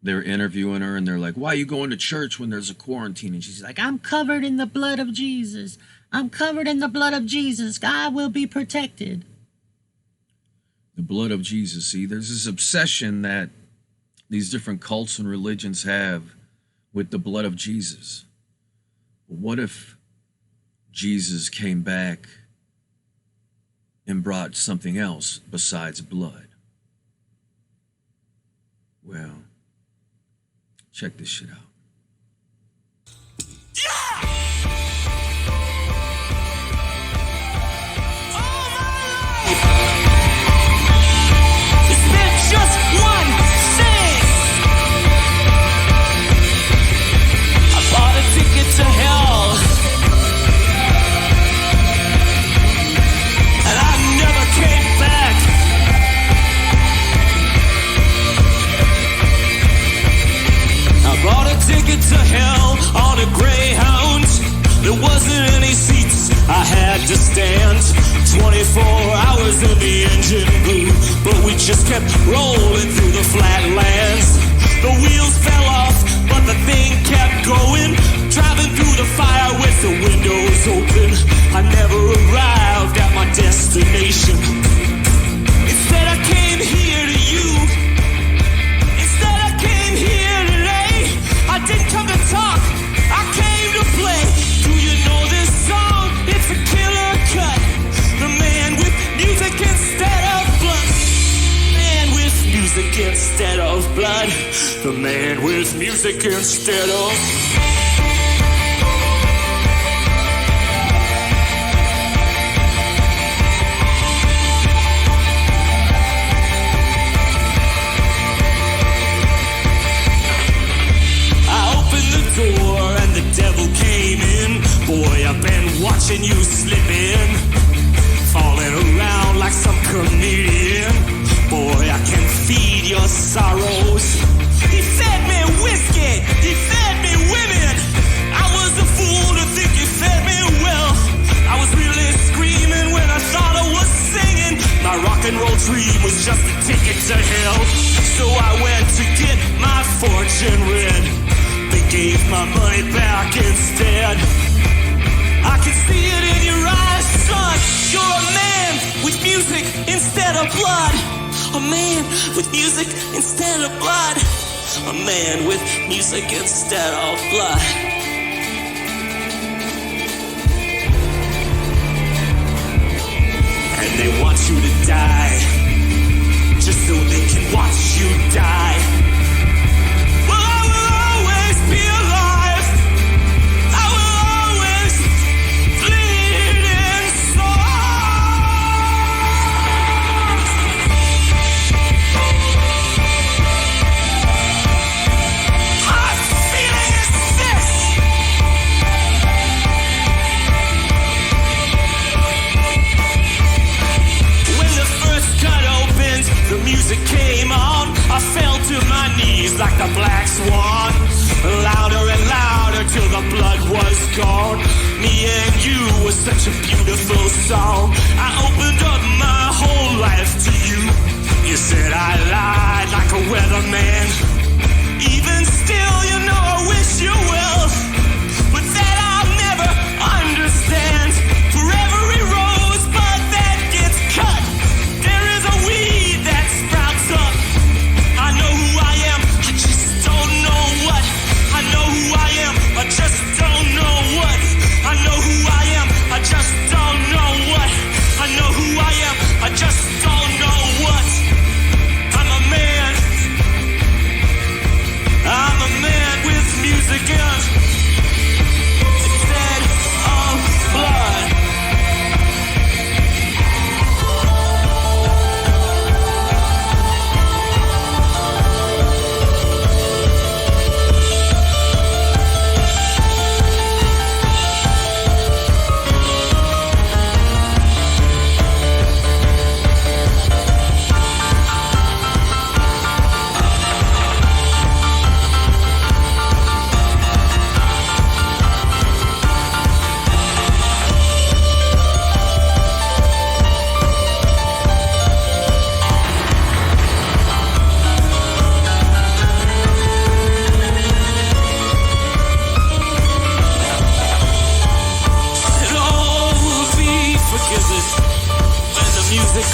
They're interviewing her, and they're like, why are you going to church when there's a quarantine? And she's like, I'm covered in the blood of Jesus. I'm covered in the blood of Jesus. God will be protected. the blood of Jesus. See, there's this obsession that these different cults and religions have with the blood of Jesus. But what if Jesus came back and brought something else besides blood? Well, check this shit out. to hell on a Greyhound. There wasn't any seats, I had to stand. 24 hours in the engine blew, but we just kept rolling through the flatlands. The wheels fell off, but the thing kept going. Driving through the fire with the windows open. I never arrived at my destination. Instead I came here to you. Instead I came here today. I didn't come to talk, I came to play. Do you know this song? It's a killer cut. The man with music instead of blood. Man with music instead of blood. The man with music instead of... door and the devil came in. Boy, I've been watching you slip in, falling around like some comedian. Boy, I can feed your sorrows. He fed me whiskey, he fed me women. I was a fool to think he fed me well. I was really screaming when I thought I was singing. My rock and roll dream was just a ticket to hell. So I went to get my fortune read. They gave my money back instead. I can see it in your eyes, son. You're a man with music instead of blood. A man with music instead of blood. A man with music instead of blood. And they want you to die, just so they can watch you die. Be alive. I will always bleed inside. My feeling is this. When the first cut opened, the music came on. I fell to my knees like the black swan. Louder and louder till the blood was gone. Me and you was such a beautiful song. I opened up my whole life to you. You said I lied like a weatherman. Even still, you know I wish you well, but that I'll never understand. For every rosebud that gets cut, there is a weed that sprouts up. I know who I am, I just don't know what. I know who I am, I just don't know what. I know who I am, I just don't know what. I know who I am, I just don't know what. I'm a man. I'm a man with music instead of blood.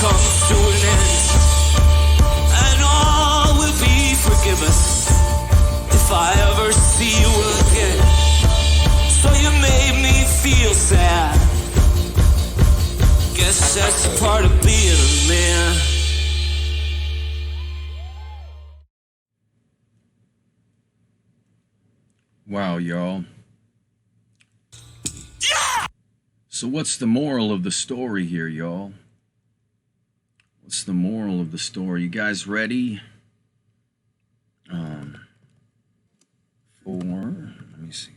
Comes to an end, and all will be forgiven if I ever see you again. So you made me feel sad. Guess that's part of being a man. Wow, y'all. Yeah! So what's the moral of the story here, y'all? What's the moral of the story? You guys ready? Let me see.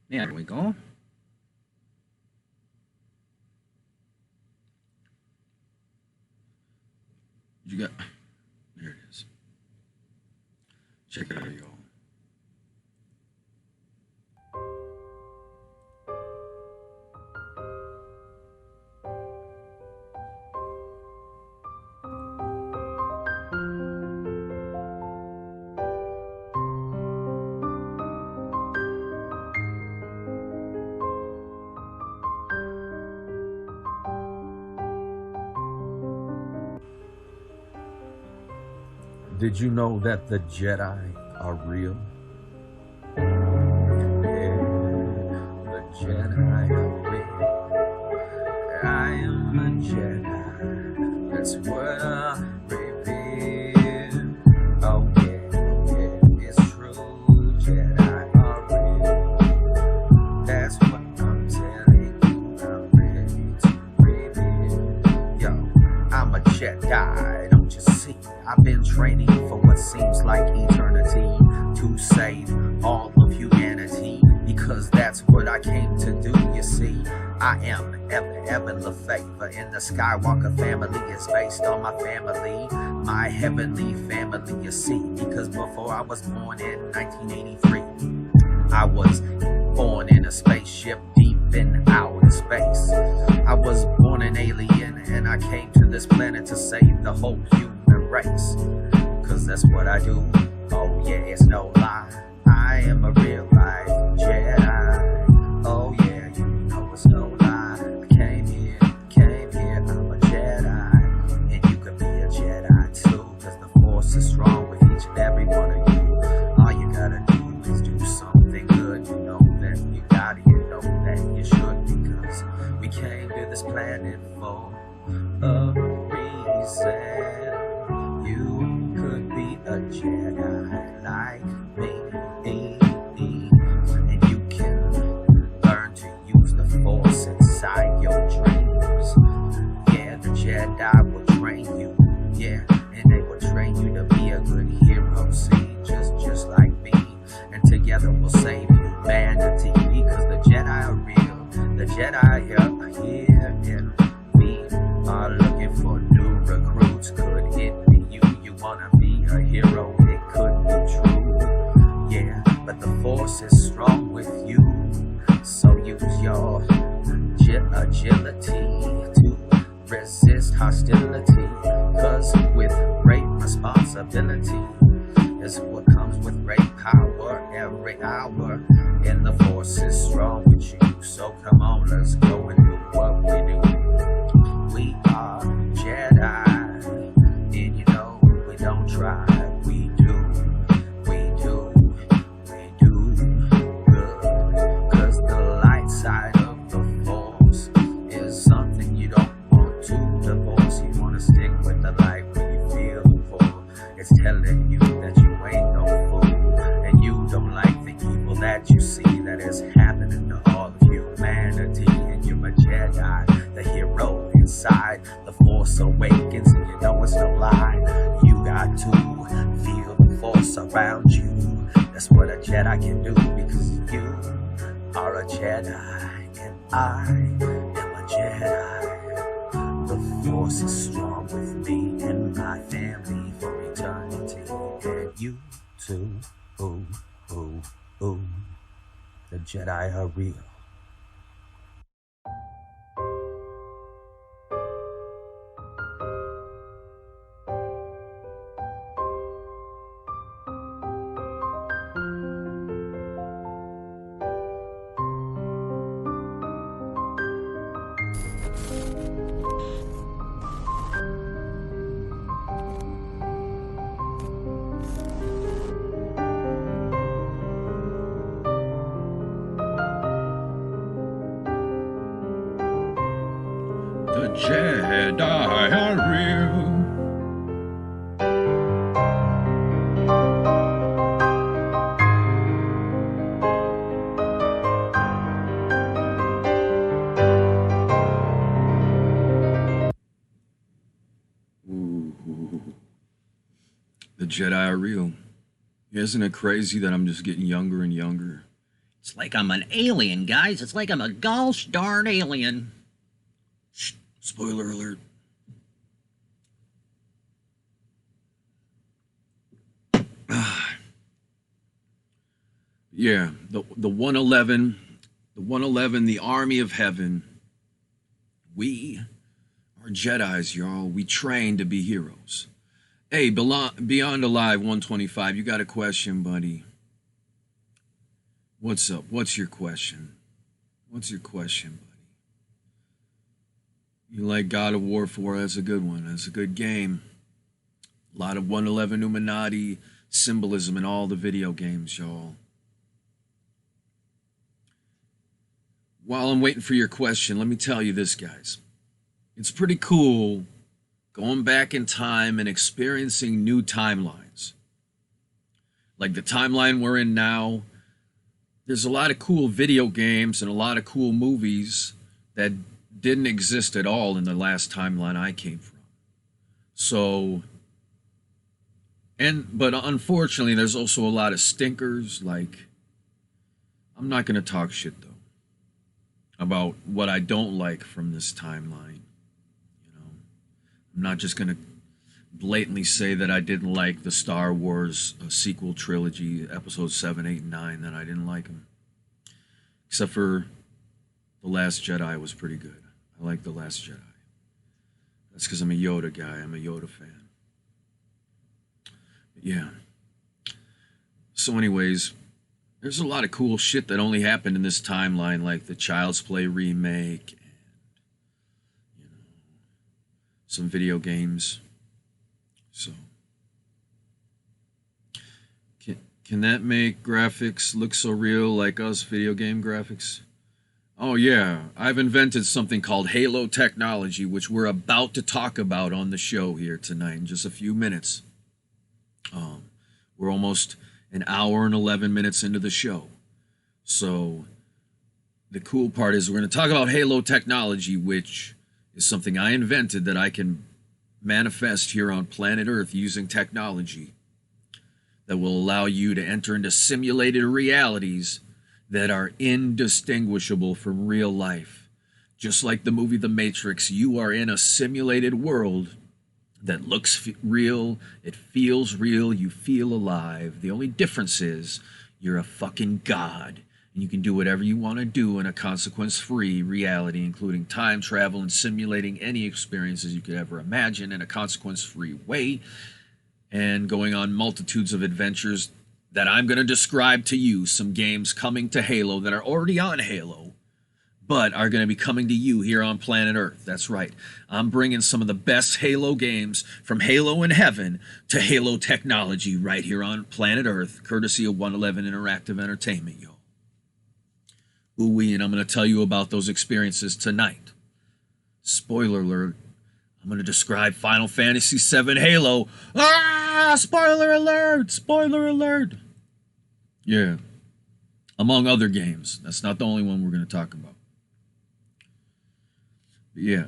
There we go. You got... There it is. Check it out, y'all. Did you know that the Jedi are real? Yeah, the Jedi are real. I am a Jedi. That's what I reveal. Oh yeah, it's true. Jedi are real. That's what I'm telling you. I'm ready to reveal. Yo, I'm a Jedi. Don't you see? I've been training for what seems like eternity to save all of humanity, because that's what I came to do, you see. I am Evan Lefavor, and the Skywalker family is based on my family, my heavenly family, you see. Because before I was born in 1983, I was born in a spaceship deep in outer space. I was born an alien, and I came to this planet to save the whole human race. Cause that's what I do. Oh yeah, it's no lie. I am a real life Jedi. Oh yeah, you know it's no lie. I came here, I'm a Jedi. And you could be a Jedi too, cause the Force is strong with each and every one of you. All you gotta do is do something good. You know that you got it, you know that you should, because we came to this planet for a reason. You could be a Jedi like me, and you can learn to use the Force inside your dreams. Yeah, the Jedi will train you, yeah, and they will train you to be a good hero, see, just like me, and together we'll save humanity, because the Jedi are real, the Jedi are here, and we are looking for new recruits. Could it be you wanna be a hero? It could be true, yeah, but the Force is strong with you, so use your agility to resist hostility, cause with great responsibility is what comes with great power every hour, and the Force is strong with you, so come on, let's go and do what we do. We are Jedi, and you know we don't try, we do good, cause the light side of the Force is something you don't want to divorce. You wanna stick with the light when you feel the pull. It's telling you that you ain't no fool, and you don't like the evil that you see that is happening to all of humanity, and you're a Jedi, the hero inside. The Force awakens, and you know it's no lie. You got to feel the Force around you. That's what a Jedi can do, because you are a Jedi, and I am a Jedi. The Force is strong with me and my family for eternity, and you too. Ooh, the Jedi are real. The Jedi are real. Ooh. The Jedi are real. Isn't it crazy that I'm just getting younger and younger? It's like I'm an alien, guys. It's like I'm a gosh darn alien. Shh, spoiler alert. Yeah, the 111, the army of heaven. We are Jedis, y'all. We train to be heroes. Hey, Beyond Alive 125, you got a question, buddy? What's up? What's your question? What's your question, buddy? You like God of War 4? That's a good one. That's a good game. A lot of 111 Illuminati symbolism in all the video games, y'all. While I'm waiting for your question, let me tell you this, guys. It's pretty cool going back in time and experiencing new timelines. Like the timeline we're in now, there's a lot of cool video games and a lot of cool movies that didn't exist at all in the last timeline I came from. So, but unfortunately, there's also a lot of stinkers. Like, I'm not going to talk shit, though, about what I don't like from this timeline. You know, I'm not just going to blatantly say that I didn't like the Star Wars sequel trilogy, episodes 7, 8, and 9, that I didn't like them. Except for The Last Jedi was pretty good. I like The Last Jedi. That's because I'm a Yoda guy. I'm a Yoda fan. But yeah. So anyways, there's a lot of cool shit that only happened in this timeline, like the Child's Play remake and, you know, some video games. So, can that make graphics look so real like us video game graphics? Oh yeah, I've invented something called Halo technology, which we're about to talk about on the show here tonight in just a few minutes. We're almost an hour and 11 minutes into the show. So the cool part is we're going to talk about Halo technology, which is something I invented that I can manifest here on planet Earth using technology that will allow you to enter into simulated realities that are indistinguishable from real life. Just like the movie The Matrix, you are in a simulated world that looks real, it feels real, you feel alive. The only difference is you're a fucking god, and you can do whatever you want to do in a consequence-free reality, including time travel and simulating any experiences you could ever imagine in a consequence-free way, and going on multitudes of adventures that I'm going to describe to you. Some games coming to Halo that are already on Halo, but are going to be coming to you here on planet Earth. That's right. I'm bringing some of the best Halo games from Halo in Heaven to Halo technology right here on planet Earth, courtesy of 111 Interactive Entertainment, yo. Ooh-wee, and I'm going to tell you about those experiences tonight. Spoiler alert. I'm going to describe Final Fantasy VII Halo. Ah! Spoiler alert! Spoiler alert! Yeah. Among other games. That's not the only one we're going to talk about. But yeah.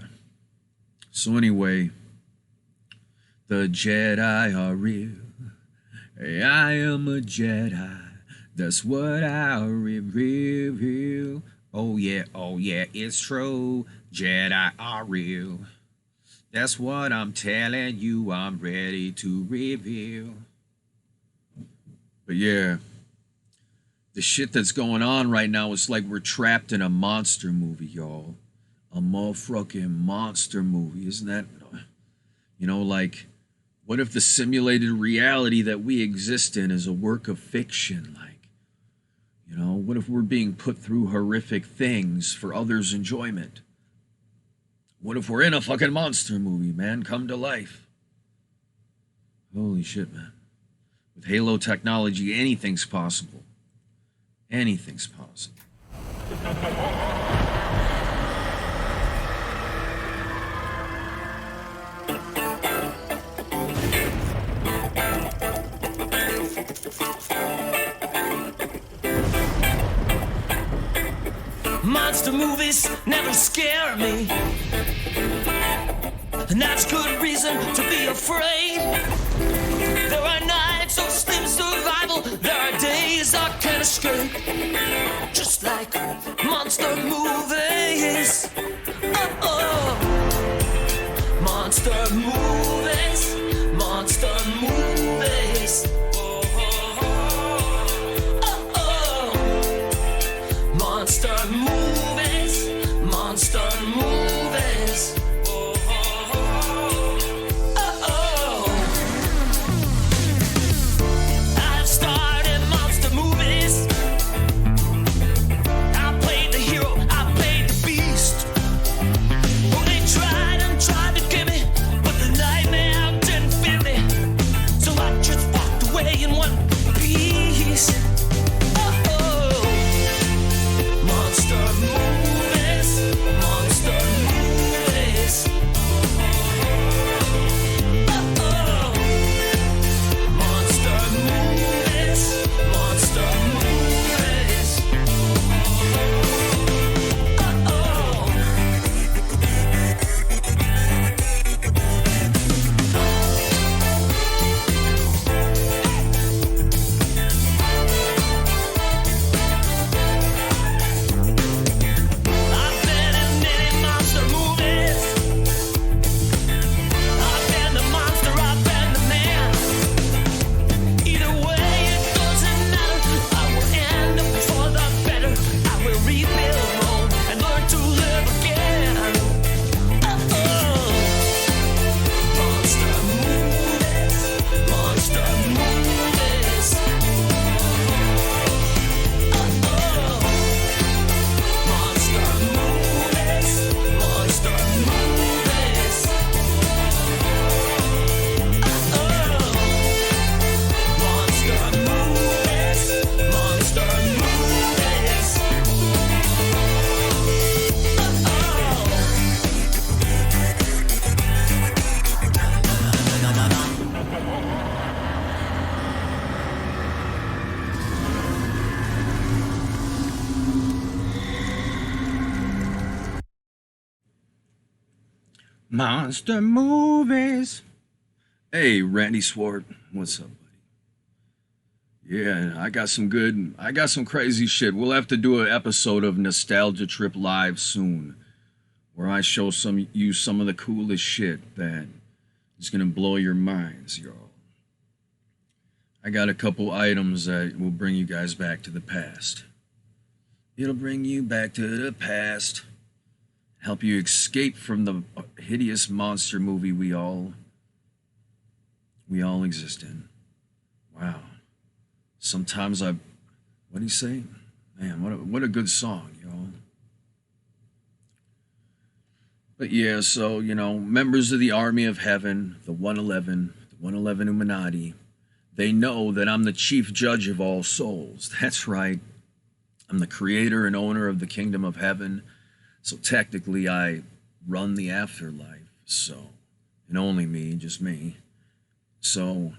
So anyway, the Jedi are real. I am a Jedi. That's what I reveal. Oh yeah, it's true. Jedi are real. That's what I'm telling you, I'm ready to reveal. But yeah, the shit that's going on right now is like we're trapped in a monster movie, y'all. A motherfucking monster movie, isn't that? You know, like, what if the simulated reality that we exist in is a work of fiction? Like, you know, what if we're being put through horrific things for others' enjoyment? What if we're in a fucking monster movie, man? Come to life. Holy shit, man. With Halo technology, anything's possible. Anything's possible. Monster movies never scare me, and that's good reason to be afraid. There are nights of slim survival, there are days I can't escape. Just like monster movies. Oh, monster movies, monster movies. Oh, Monster movies. Hey, Randy Swart, what's up, buddy? Yeah, I got some crazy shit. We'll have to do an episode of Nostalgia Trip Live soon, where I show you some of the coolest shit that is gonna blow your minds, y'all. I got a couple items that will bring you guys back to the past. It'll bring you back to the past. Help you escape from the hideous monster movie we all exist in. Wow. Sometimes what do you say? Man, what a good song, y'all. But yeah, so, members of the Army of Heaven, the 111 Illuminati, they know that I'm the chief judge of all souls. That's right. I'm the creator and owner of the kingdom of heaven. So technically, I run the afterlife. So, and only me, just me. So,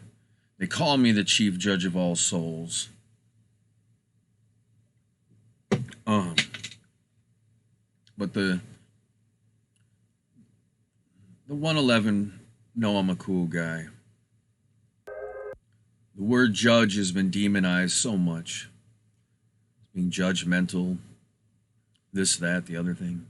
they call me the chief judge of all souls. But the 111 know I'm a cool guy. The word judge has been demonized so much. It's being judgmental, this, that, the other thing.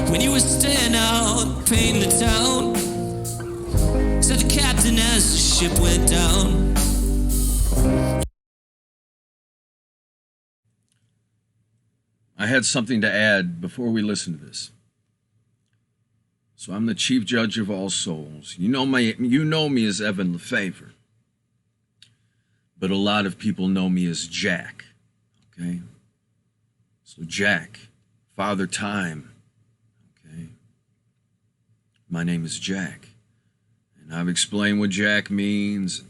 When you were staying out, painting the town, said the captain as the ship went down. I had something to add before we listen to this. So I'm the chief judge of all souls. You know me as Evan Lefavor. But a lot of people know me as Jack. Okay? So Jack, Father Time. Okay? My name is Jack. And I've explained what Jack means.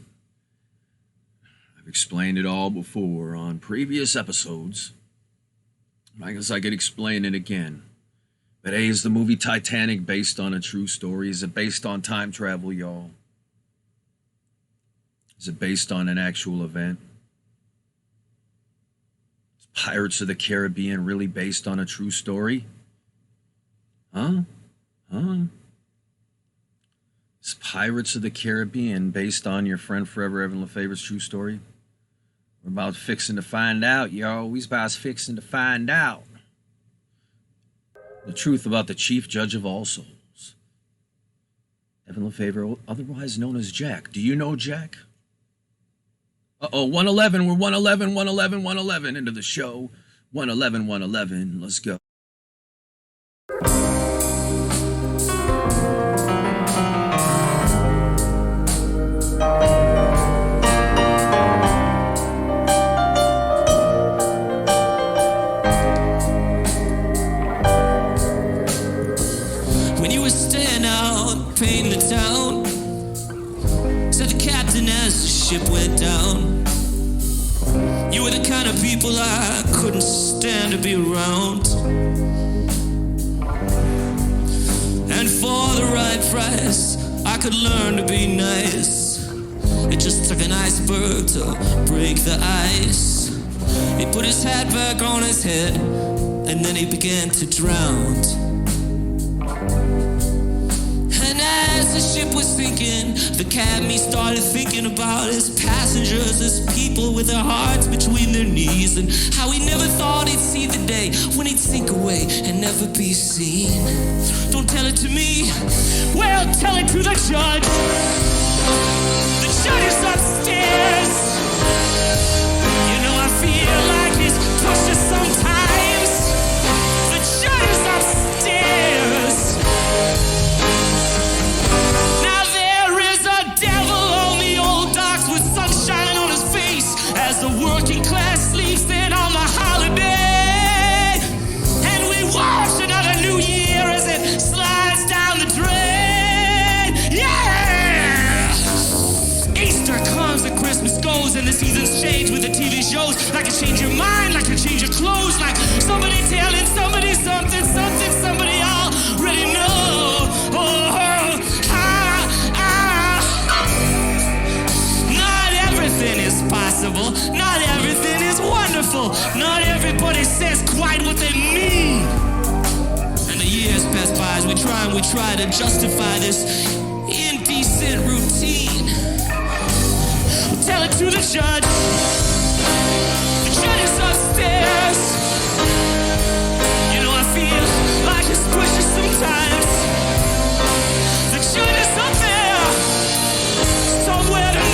I've explained it all before on previous episodes. I guess I could explain it again. But hey, is the movie Titanic based on a true story? Is it based on time travel, y'all? Is it based on an actual event? Is Pirates of the Caribbean really based on a true story? Huh? Is Pirates of the Caribbean based on your friend Forever Evan Lefavor's true story? We're about fixing to find out, y'all. We's about fixing to find out the truth about the chief judge of all souls, Evan Lefavor, otherwise known as Jack. Do you know Jack? 111. We're 111 into the show. 111. Let's go. When you were staying out, painting the town, said the captain as the ship went down. You were the kind of people I couldn't stand to be around. And for the right price, I could learn to be nice. It just took an iceberg to break the ice. He put his hat back on his head, and then he began to drown. And as the ship was sinking, the captain started thinking about his passengers as people with their hearts between their knees, and how he never thought he'd see the day when he'd sink away and never be seen. Don't tell it to me, well, tell it to the judge. The judge is upstairs. You know I feel like he's pushed us sometimes. The judge is upstairs. Now there is a devil on the old docks with sunshine on his face as the working class sleeps in on the holiday. And we watch another new year as it slides down the drain. Yeah! Easter comes and Christmas goes and the seasons change with the TV shows. Like it change your mind, like it change your clothes, like somebody tell would try to justify this indecent routine. Tell it to the judge. The judge is upstairs. You know I feel like it's pushing sometimes. The judge is up there somewhere tonight.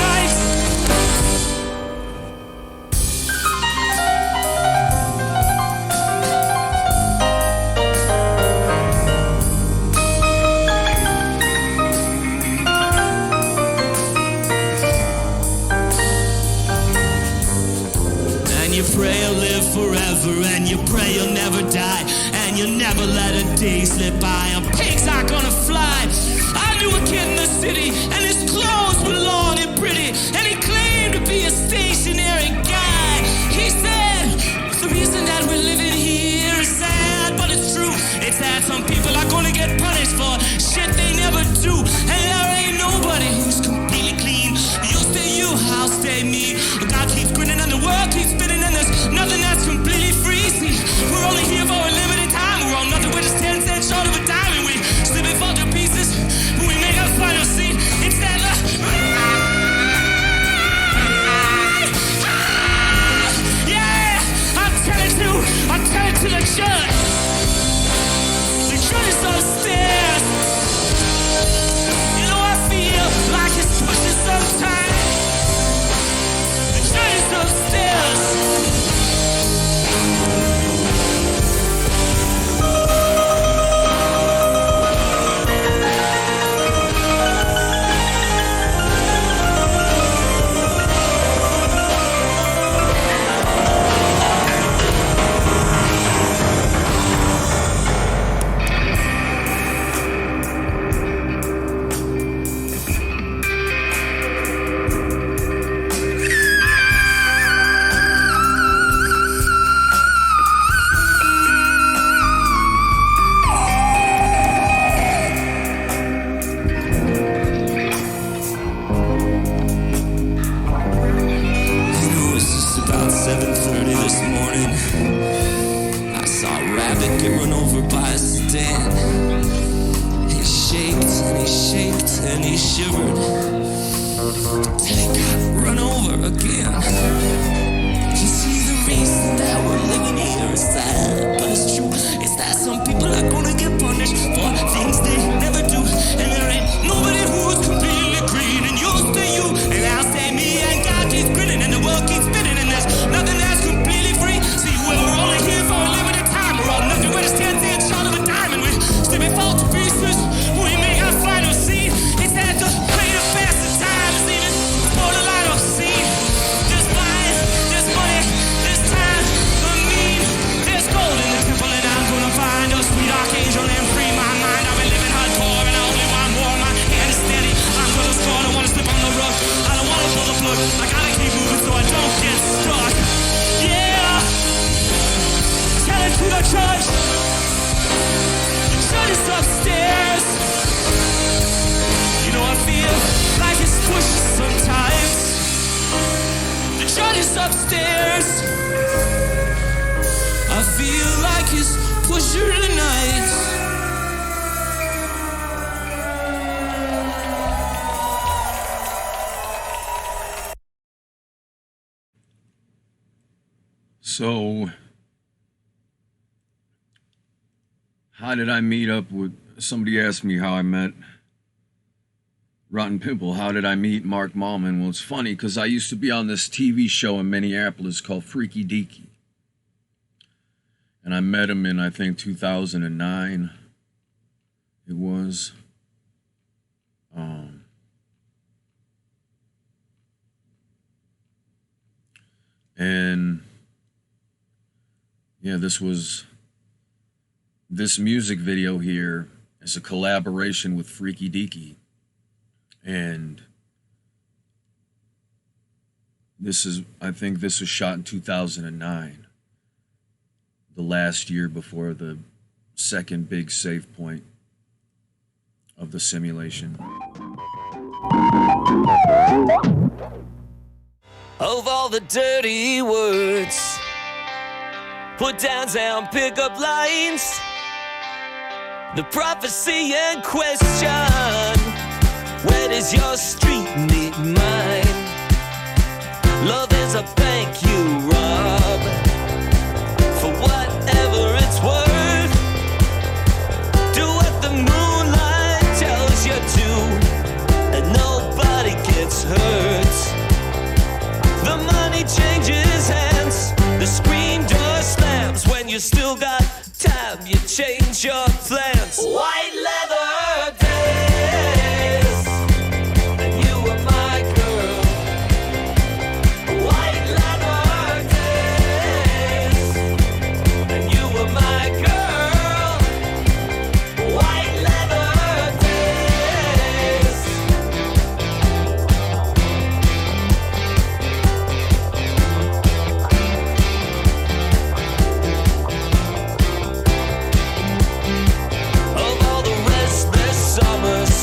You pray you'll live forever, and you pray you'll never die, and you'll never let a day slip by. And pigs are gonna fly. I knew a kid in the city, and his clothes were long and pretty, and he claimed to be a stationary guy. He said, the reason that we're living here is sad, but it's true. It's that some people are gonna get punished for shit they never do, and there ain't nobody who's completely clean. You stay you, I'll stay me. God keeps grinning and the world keeps spinning, and there's nothing that's completely free. See, we're only here for a limited time. We're on nothing, we're just 10 cents short of a dime, and we slip and fall to pieces when we make our final scene. It's that yeah, I'll tell it to the judge. The judge is upstairs. You know I feel like it's pushing sometimes. The judge is upstairs. Upstairs, I feel like his pusher tonight. So, how did I meet up with... Somebody asked me how I met Rotten Pimple. How did I meet Mark Mallman? Well, it's funny because I used to be on this TV show in Minneapolis called Freaky Deaky. And I met him in, I think, 2009. It was. And yeah, this music video here is a collaboration with Freaky Deaky. And I think this was shot in 2009, the last year before the second big save point of the simulation. Of all the dirty words, put down pick up lines. The prophecy in question, where does your street meet mine? Love is a bank you rob for whatever it's worth. Do what the moonlight tells you to, and nobody gets hurt. The money changes hands, the screen door slams. When you still got time, you change your plans. White leather days, and you were my girl. White leather days, and you were my girl. White leather days. Of all the restless summers,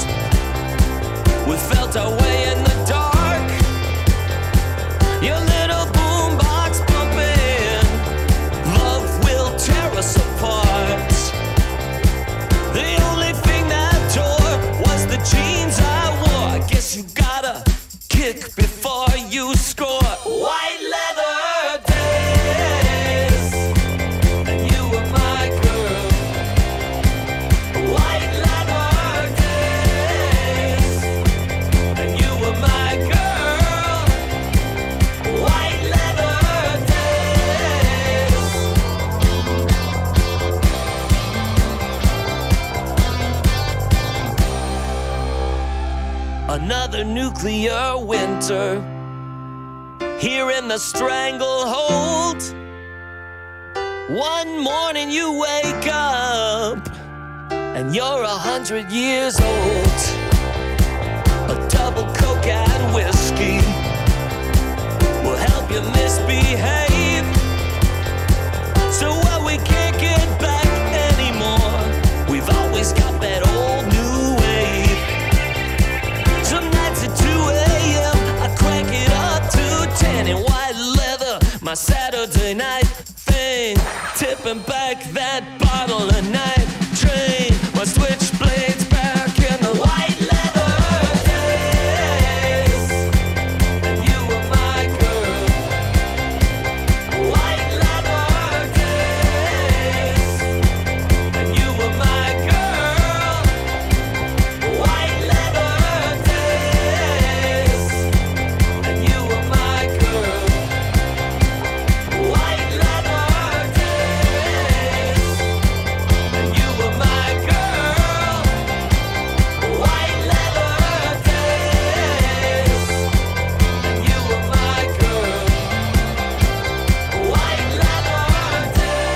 we felt our way in the dark. Your little boombox bumping, love will tear us apart. The only thing that tore was the jeans I wore. I guess you gotta kick before you score. White leather days, and you were my girl. White leather days, and you were my girl. White leather days. Another nuclear winter here in the stranglehold. One morning you wake up and you're 100 years old. A double coke and whiskey will help you misbehave. So what we can't get back anymore, we've always got that old new wave. Some nights at 2 a.m. I crank it up to 10 in white leather, my Saturday night thing. Tipping back that bottle of night train, my switchblades back in the white leather days. And you were my girl. White leather days. And you were my girl. White leather days. And you were my girl. White leather days. And you were my girl. White leather days. And you were my girl. White leather days.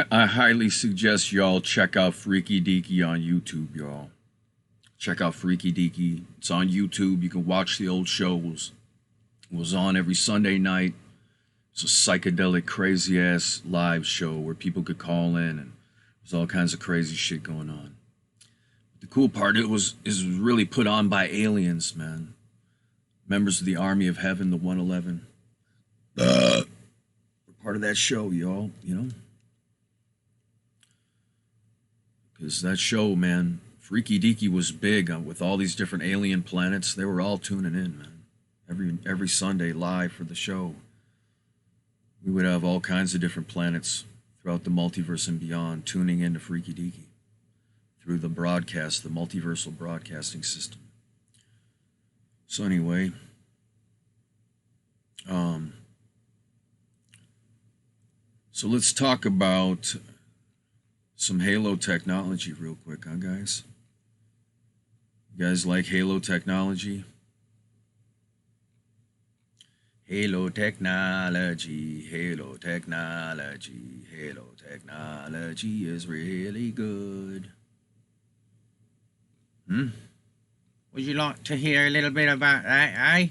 I highly suggest y'all check out Freaky Deaky on YouTube, y'all. Check out Freaky Deaky. It's on YouTube. You can watch the old shows. It was on every Sunday night. It's a psychedelic, crazy-ass live show where people could call in, and there's all kinds of crazy shit going on. The cool part, is really put on by aliens, man. Members of the Army of Heaven, the 111. We're part of that show, y'all, you know? Because that show, man, Freaky Deaky was big with all these different alien planets. They were all tuning in, man. Every Sunday live for the show. We would have all kinds of different planets throughout the multiverse and beyond tuning into Freaky Deaky through the broadcast, the multiversal broadcasting system. So anyway, so let's talk about some Halo technology real quick, huh, guys? You guys like Halo technology? Halo technology, Halo technology, Halo technology is really good. Would you like to hear a little bit about that, eh?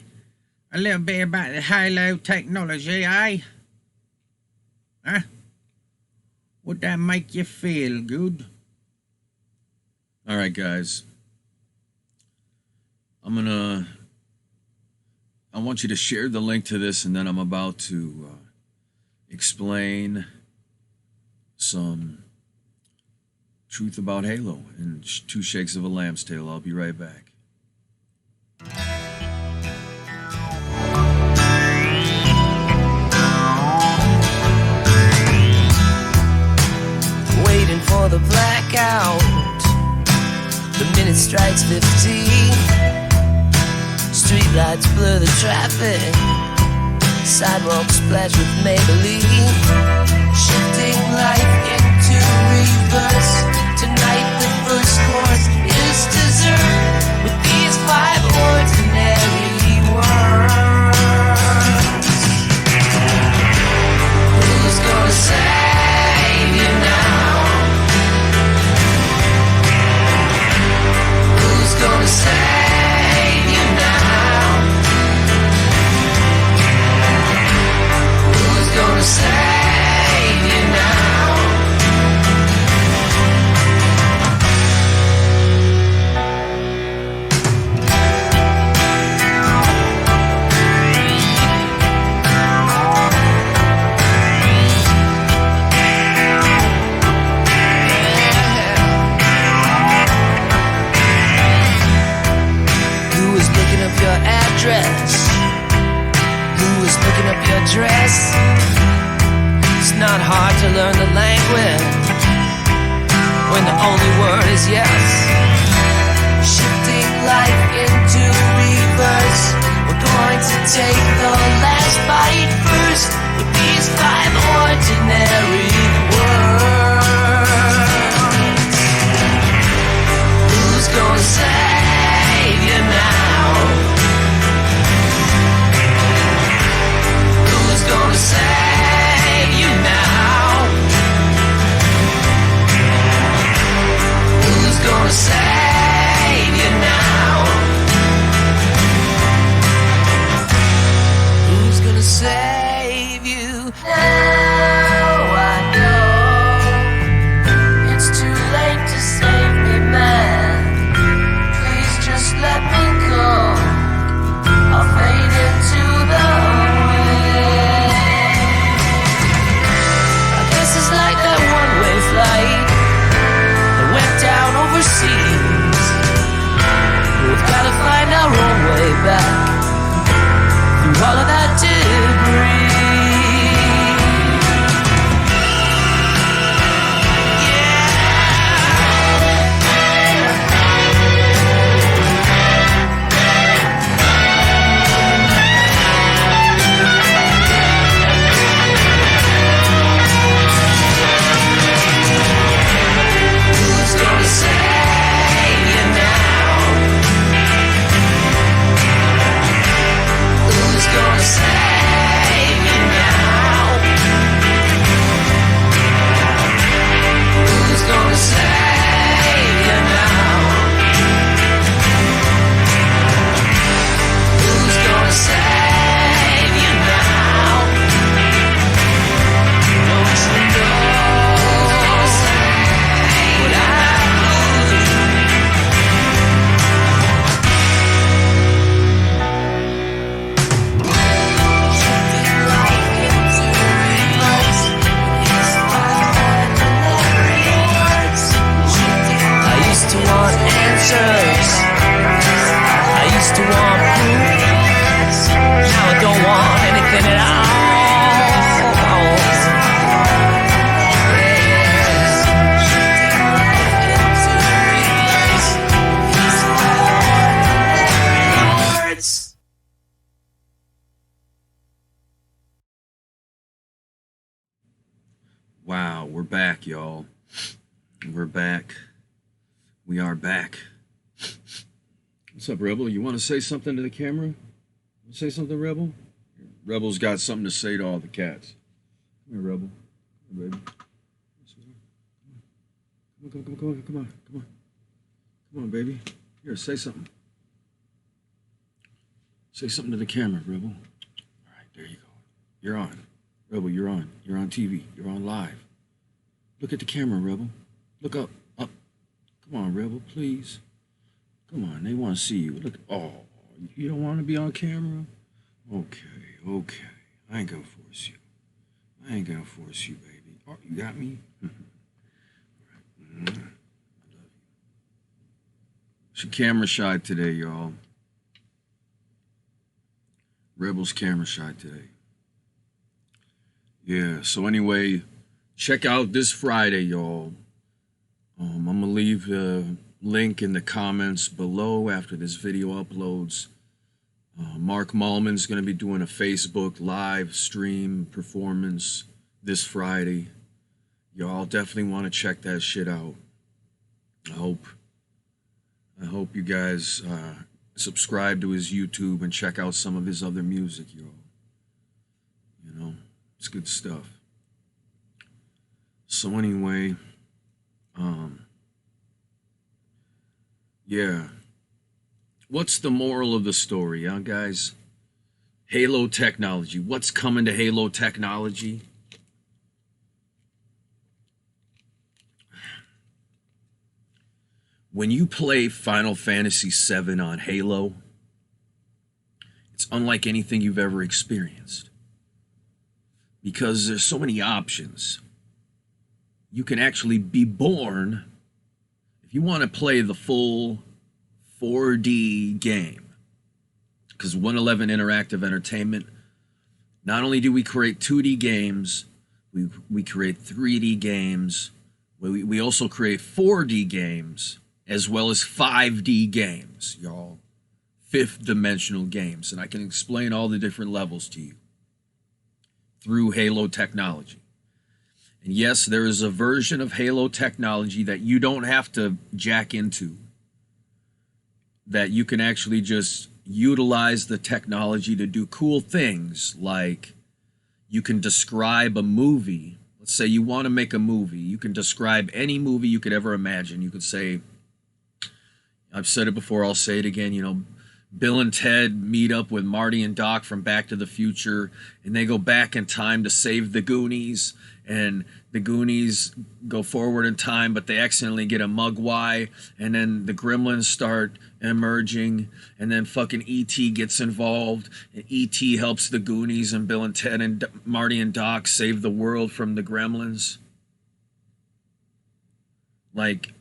A little bit about the Halo technology, eh? Huh? Would that make you feel good? All right, guys. I want you to share the link to this, and then I'm about to explain some truth about Halo and 2 shakes of a lamb's tail. I'll be right back. Waiting for the blackout. The minute strikes 15. Streetlights blur the traffic. Sidewalks splash with Maybelline. Shifting life into reverse. Tonight the first course is dessert. With these 5 ordinary words. Who's gonna save you now? Who's gonna save you now? Who's gonna save you now? Who is looking up your address? Who is looking up your dress? It's not hard to learn the language when the only word is yes. Shifting life into reverse. We're going to take the last bite first with these 5 ordinary words. Who's gonna save you now? Who's gonna save you now? Who's gonna save you now? Who's gonna save you now? I know it's too late to save me, man. Please just let me go. I'll fade into the wind. I guess it's like that one-way flight that went down overseas. We've gotta find our own way back through all of that debris. Who's gonna save you now? Who's gonna save you now? Who's gonna save you now? Who's gonna save you now? Don't you know what I I used to want answers. I used to want proof. Now I don't want anything at all. Wow, we're back, y'all. We're back. We are back. What's up, Rebel? You want to say something to the camera? Say something, Rebel? Rebel's got something to say to all the cats. Come here, Rebel. Come here, baby. Come on. Come on, baby. Here, say something. Say something to the camera, Rebel. All right, there you go. You're on. Rebel, you're on. You're on TV. You're on live. Look at the camera, Rebel. Look up. Up. Come on, Rebel, please. Come on, they want to see you. Look. Oh, you don't want to be on camera? Okay. I ain't gonna force you. Baby. Oh, you got me? I love you. She camera shy today, y'all. Rebels camera shy today. Yeah, so anyway, check out this Friday, y'all. I'm gonna leave a link in the comments below after this video uploads. Mark Mallman's gonna be doing a Facebook live stream performance this Friday. Y'all definitely want to check that shit out. I hope you guys subscribe to his YouTube and check out some of his other music, y'all. You know, it's good stuff. So anyway, yeah. What's the moral of the story, huh, guys? Halo technology. What's coming to Halo technology? When you play Final Fantasy VII on Halo, it's unlike anything you've ever experienced. Because there's so many options. You can actually be born, if you want to play the full 4D game, because 111 Interactive Entertainment, not only do we create 2D games, we create 3D games, we also create 4D games, as well as 5D games, y'all. Fifth dimensional games. And I can explain all the different levels to you through Halo technology. And yes, there is a version of Halo technology that you don't have to jack into, that you can actually just utilize the technology to do cool things, like you can describe a movie. Let's say you want to make a movie. You can describe any movie you could ever imagine. You could say, I've said it before, I'll say it again, you know, Bill and Ted meet up with Marty and Doc from Back to the Future, and they go back in time to save the Goonies, and the Goonies go forward in time, but they accidentally get a Mogwai, and then the Gremlins start emerging, and then fucking E.T. gets involved, and E.T. helps the Goonies, and Bill and Ted and Marty and Doc save the world from the Gremlins. Like,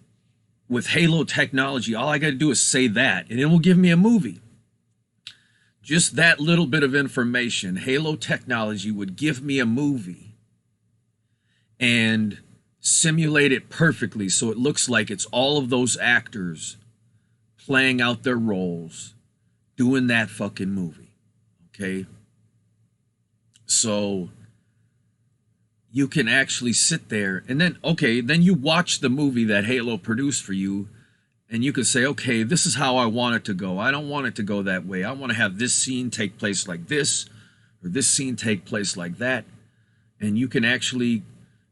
with Halo technology, all I got to do is say that, and it will give me a movie. Just that little bit of information, Halo technology would give me a movie and simulate it perfectly so it looks like it's all of those actors playing out their roles, doing that fucking movie, okay? So you can actually sit there and then, okay, then you watch the movie that Halo produced for you, and you could say, okay, this is how I want it to go. I don't want it to go that way. I want to have this scene take place like this, or this scene take place like that. And you can actually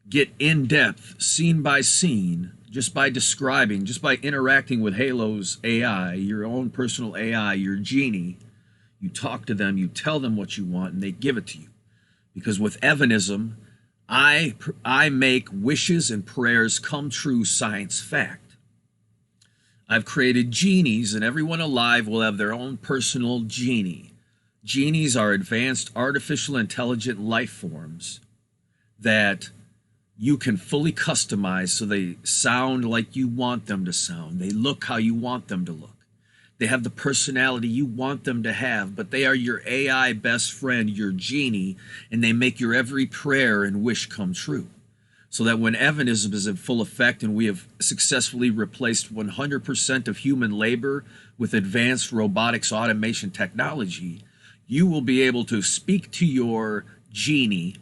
get in depth, scene by scene, just by describing, just by interacting with Halo's AI, your own personal AI, your genie. You talk to them, you tell them what you want, and they give it to you. Because with Evanism, I make wishes and prayers come true science fact. I've created genies, and everyone alive will have their own personal genie. Genies are advanced artificial intelligent life forms that you can fully customize so they sound like you want them to sound. They look how you want them to look. They have the personality you want them to have, but they are your AI best friend, your genie, and they make your every prayer and wish come true. So that when Evanism is in full effect and we have successfully replaced 100% of human labor with advanced robotics automation technology, you will be able to speak to your genie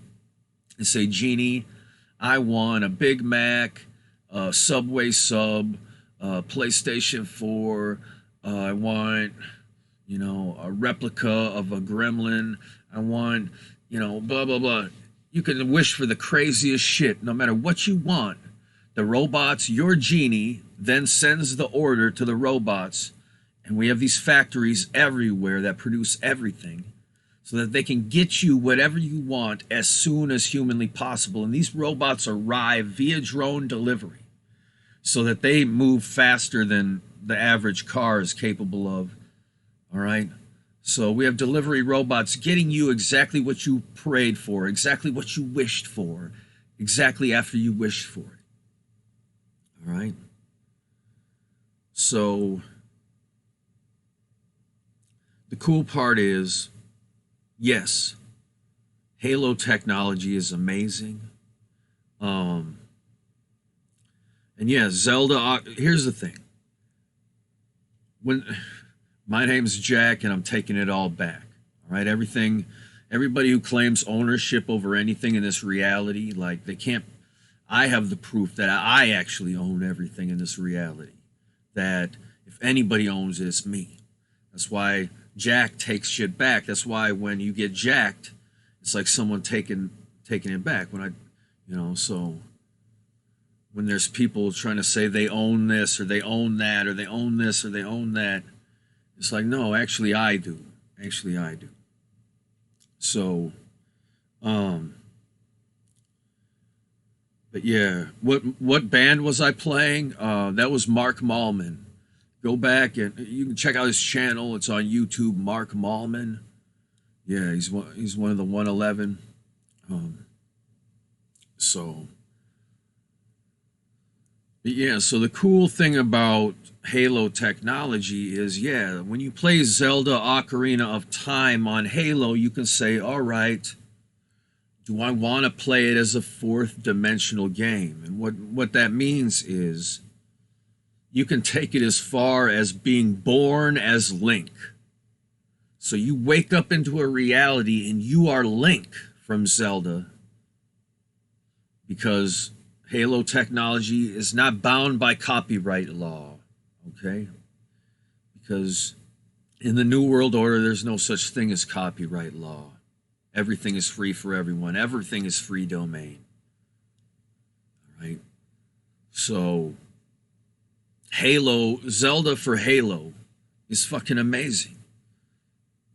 and say, Genie, I want a Big Mac, a Subway sub, a PlayStation 4, I want, you know, a replica of a gremlin, I want, you know, blah, blah, blah. You can wish for the craziest shit, no matter what you want. The robots, your genie, then sends the order to the robots. And we have these factories everywhere that produce everything so that they can get you whatever you want as soon as humanly possible. And these robots arrive via drone delivery so that they move faster than the average car is capable of. All right. So we have delivery robots getting you exactly what you prayed for, exactly what you wished for, exactly after you wished for it. All right. So the cool part is, yes, Halo technology is amazing. And yeah, Zelda, here's the thing. When my name's Jack and I'm taking it all back. All right, everybody who claims ownership over anything in this reality, like they can't, I have the proof that I actually own everything in this reality. That if anybody owns it, it's me. That's why Jack takes shit back. That's why when you get jacked, it's like someone taking it back. So when there's people trying to say they own this or they own that or they own this or they own that, it's like, no, actually I do. Actually I do. So, but yeah, what band was I playing? That was Mark Mallman. Go back and you can check out his channel. It's on YouTube, Mark Mallman. Yeah, he's one of the 111. So the cool thing about Halo technology is, yeah, when you play Zelda Ocarina of Time on Halo, you can say, all right, do I want to play it as a fourth dimensional game? And what that means is you can take it as far as being born as Link. So you wake up into a reality and you are Link from Zelda, because Halo technology is not bound by copyright law, okay? Because in the New World Order, there's no such thing as copyright law. Everything is free for everyone. Everything is free domain. All right? So Zelda for Halo is fucking amazing.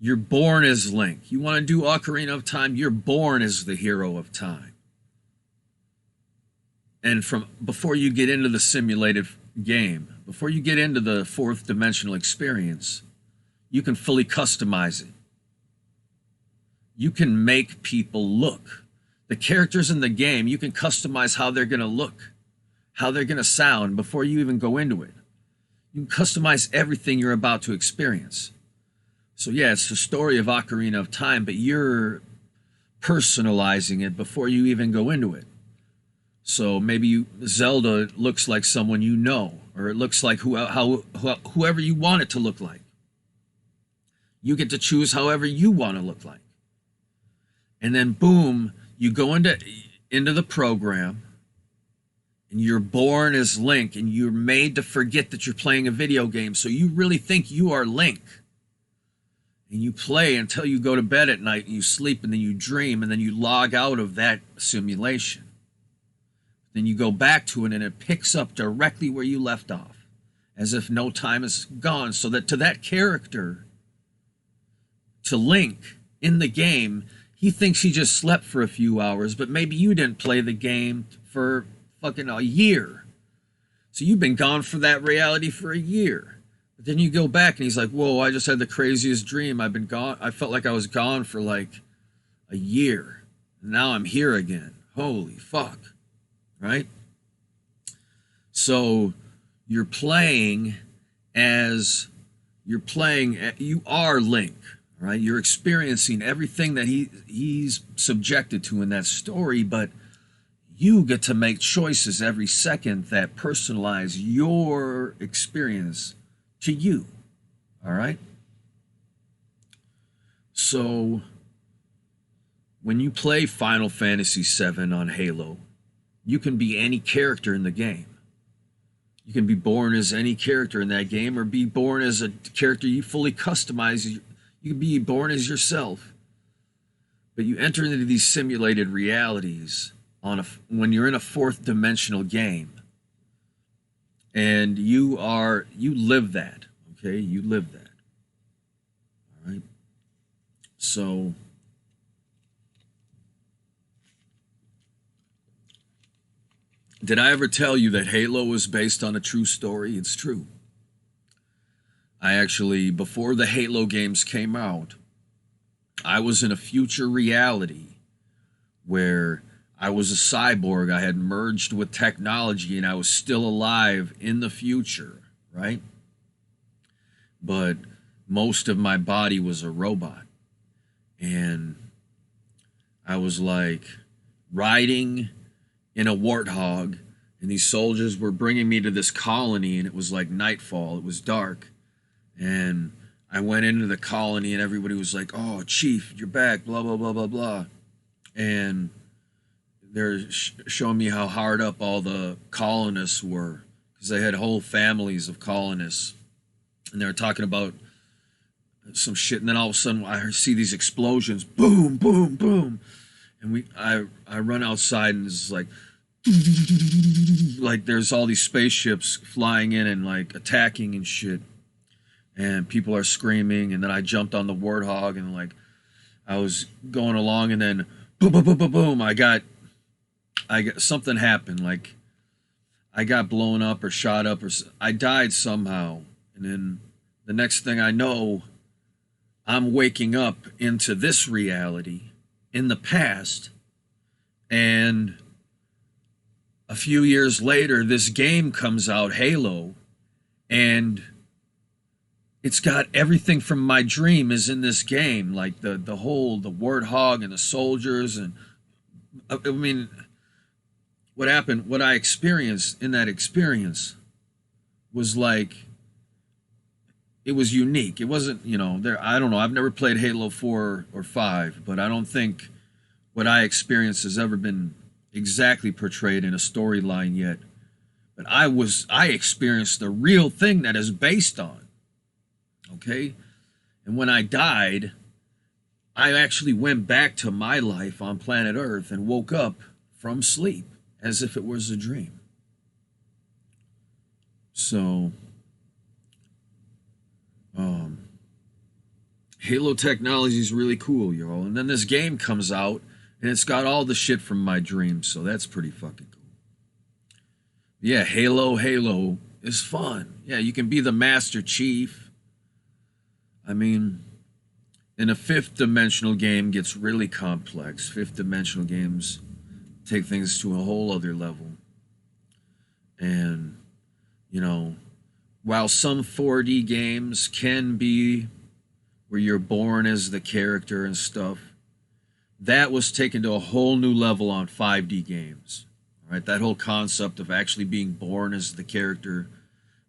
You're born as Link. You want to do Ocarina of Time, you're born as the hero of time. And before you get into the simulated game, before you get into the fourth dimensional experience, you can fully customize it. You can make people look. The characters in the game, you can customize how they're going to look, how they're going to sound before you even go into it. You can customize everything you're about to experience. So yeah, it's the story of Ocarina of Time, but you're personalizing it before you even go into it. So maybe Zelda looks like someone you know, or it looks like whoever you want it to look like. You get to choose however you want to look like. And then boom, you go into the program and you're born as Link and you're made to forget that you're playing a video game. So you really think you are Link. And you play until you go to bed at night and you sleep and then you dream and then you log out of that simulation. Then you go back to it and it picks up directly where you left off, as if no time has gone. So that to that character, to Link in the game, he thinks he just slept for a few hours, but maybe you didn't play the game for fucking a year. So you've been gone for that reality for a year. But then you go back and he's like, whoa, I just had the craziest dream. I've been gone. I felt like I was gone for like a year. Now I'm here again. Holy fuck. Right? So you are Link, right? You're experiencing everything that he's subjected to in that story, but you get to make choices every second that personalize your experience to you. All right? So when you play Final Fantasy VII on Halo, you can be any character in the game. You can be born as any character in that game or be born as a character you fully customize. You can be born as yourself. But you enter into these simulated realities when you're in a fourth dimensional game. And you live that, okay? You live that. All right? So did I ever tell you that Halo was based on a true story? It's true. I actually, before the Halo games came out, I was in a future reality where I was a cyborg. I had merged with technology and I was still alive in the future, right? But most of my body was a robot. And I was like riding in a warthog, and these soldiers were bringing me to this colony, and it was like nightfall. It was dark. And I went into the colony, and everybody was like, "Oh, Chief, you're back, blah, blah, blah, blah, blah." And they're showing me how hard up all the colonists were, because they had whole families of colonists. And they were talking about some shit, and then all of a sudden I see these explosions, boom, boom, boom, and I run outside, and it's like there's all these spaceships flying in and like attacking and shit, and people are screaming, and then I jumped on the warthog, and like I was going along, and then boom, boom, boom, boom, boom, I got something happened, like I got blown up or shot up, or I died somehow, and then the next thing I know, I'm waking up into this reality in the past, and a few years later, this game comes out, Halo, and it's got everything from my dream is in this game, like the warthog and the soldiers, and I mean, what happened, what I experienced in that experience was like, it was unique. It wasn't, there, I don't know. I've never played Halo 4 or 5, but I don't think what I experienced has ever been exactly portrayed in a storyline yet. But I experienced the real thing that is based on. Okay? And when I died, I actually went back to my life on planet Earth and woke up from sleep as if it was a dream. So Halo technology is really cool, y'all. And then this game comes out, and it's got all the shit from my dreams, so that's pretty fucking cool. Yeah, Halo is fun. Yeah, you can be the Master Chief. I mean, in a fifth dimensional game gets really complex. Fifth dimensional games take things to a whole other level. And, while some 4D games can be where you're born as the character and stuff, that was taken to a whole new level on 5D games. All right, that whole concept of actually being born as the character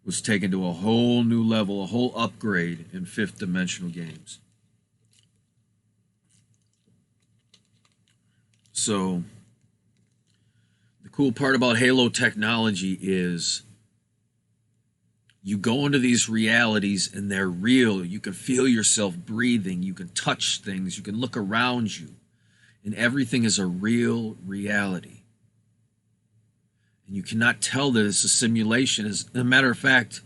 was taken to a whole new level, a whole upgrade in fifth dimensional games. So the cool part about Halo technology is you go into these realities and they're real. You can feel yourself breathing. You can touch things. You can look around you. And everything is a real reality. And you cannot tell that it's a simulation. As a matter of fact,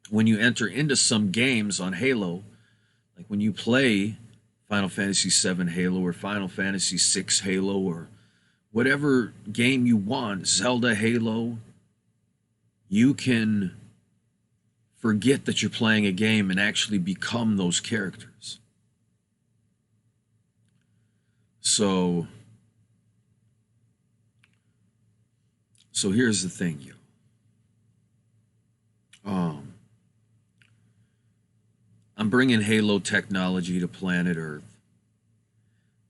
when you enter into some games on Halo, like when you play Final Fantasy VII Halo or Final Fantasy VI Halo or whatever game you want, Zelda Halo, you can forget that you're playing a game and actually become those characters. So here's the thing, yo. I'm bringing Halo technology to planet Earth,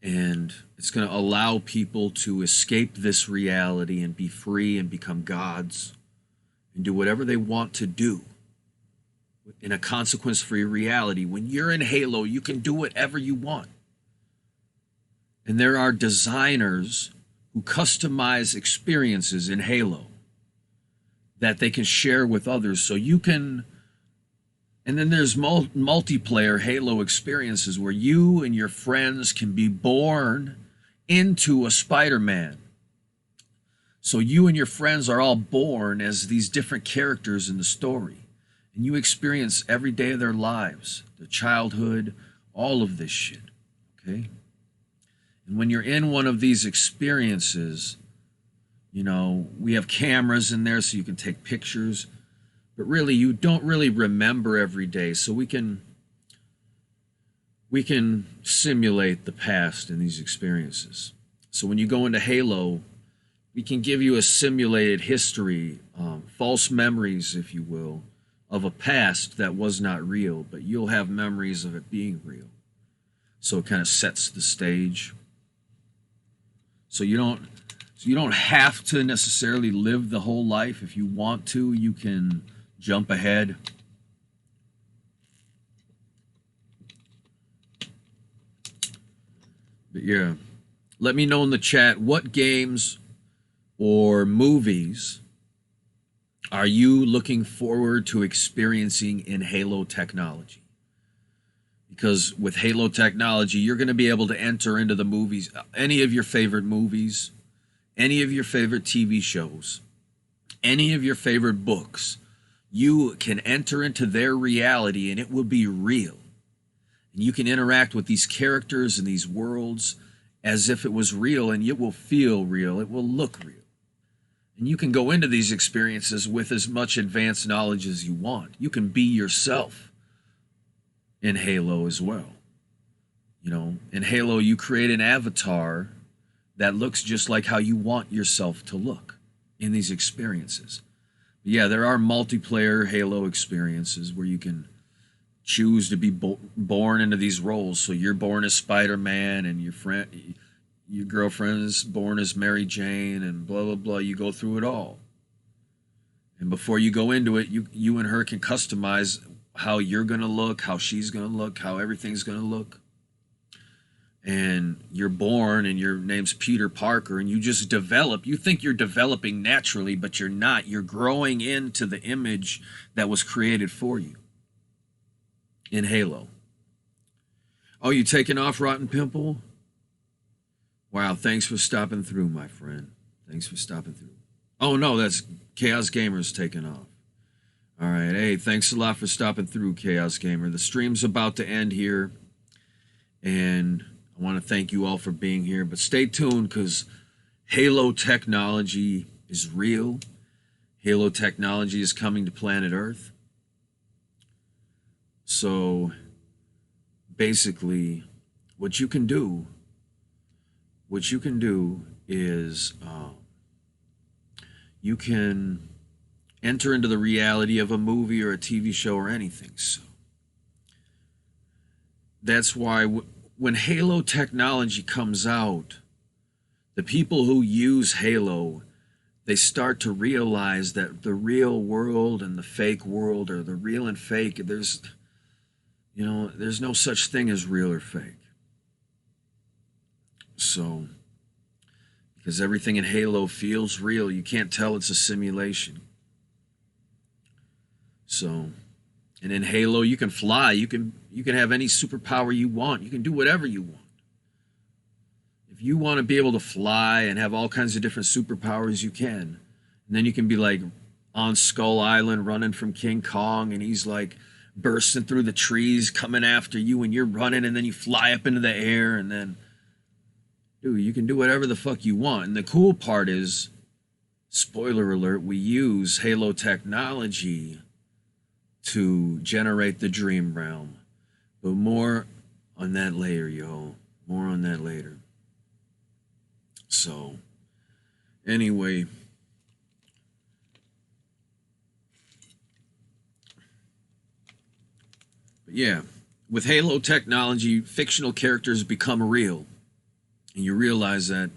and it's going to allow people to escape this reality and be free and become gods and do whatever they want to do in a consequence-free reality. When you're in Halo, you can do whatever you want. And there are designers who customize experiences in Halo that they can share with others. So you can, and then there's multiplayer Halo experiences where you and your friends can be born into a Spider-Man. So you and your friends are all born as these different characters in the story. And you experience every day of their lives, their childhood, all of this shit, okay? And when you're in one of these experiences, we have cameras in there so you can take pictures. but really you don't really remember every day. So we can simulate the past in these experiences. So when you go into Halo, we can give you a simulated history, false memories, if you will, of a past that was not real, but you'll have memories of it being real. So it kind of sets the stage. So you don't have to necessarily live the whole life. If you want to, you can jump ahead. But yeah, let me know in the chat what games or movies are you looking forward to experiencing in Halo technology? Because with Halo technology, you're going to be able to enter into the movies, any of your favorite movies, any of your favorite TV shows, any of your favorite books. You can enter into their reality and it will be real. And you can interact with these characters and these worlds as if it was real, and it will feel real. It will look real. And you can go into these experiences with as much advanced knowledge as you want. You can be yourself in Halo as well. You know, in Halo, you create an avatar that looks just like how you want yourself to look in these experiences. But yeah, there are multiplayer Halo experiences where you can choose to be born into these roles. So you're born as Spider-Man, and your girlfriend is born as Mary Jane, and blah, blah, blah. You go through it all. And before you go into it, you and her can customize how you're going to look, how she's going to look, how everything's going to look. And you're born, and your name's Peter Parker, and you just develop. You think you're developing naturally, but you're not. You're growing into the image that was created for you in Halo. Oh, you taking off, Rotten Pimple? Wow, thanks for stopping through, my friend. Thanks for stopping through. Oh, no, that's Chaos Gamer's taking off. All right, hey, thanks a lot for stopping through, Chaos Gamer. The stream's about to end here, and I want to thank you all for being here. But stay tuned, because Halo technology is real. Halo technology is coming to planet Earth. So basically, what you can do is you can enter into the reality of a movie or a TV show or anything. So that's why when Halo technology comes out, the people who use Halo, they start to realize that the real world and the fake world, or the real and fake, there's no such thing as real or fake. So, because everything in Halo feels real, you can't tell it's a simulation. So, and in Halo, you can fly. You can have any superpower you want. You can do whatever you want. If you want to be able to fly and have all kinds of different superpowers, you can. And then you can be like on Skull Island running from King Kong, and he's like bursting through the trees coming after you, and you're running, and then you fly up into the air, and then dude, you can do whatever the fuck you want. And the cool part is, spoiler alert, we use Halo technology to generate the dream realm. But more on that later, yo. More on that later. So, anyway. But yeah, with Halo technology, fictional characters become real. And you realize that,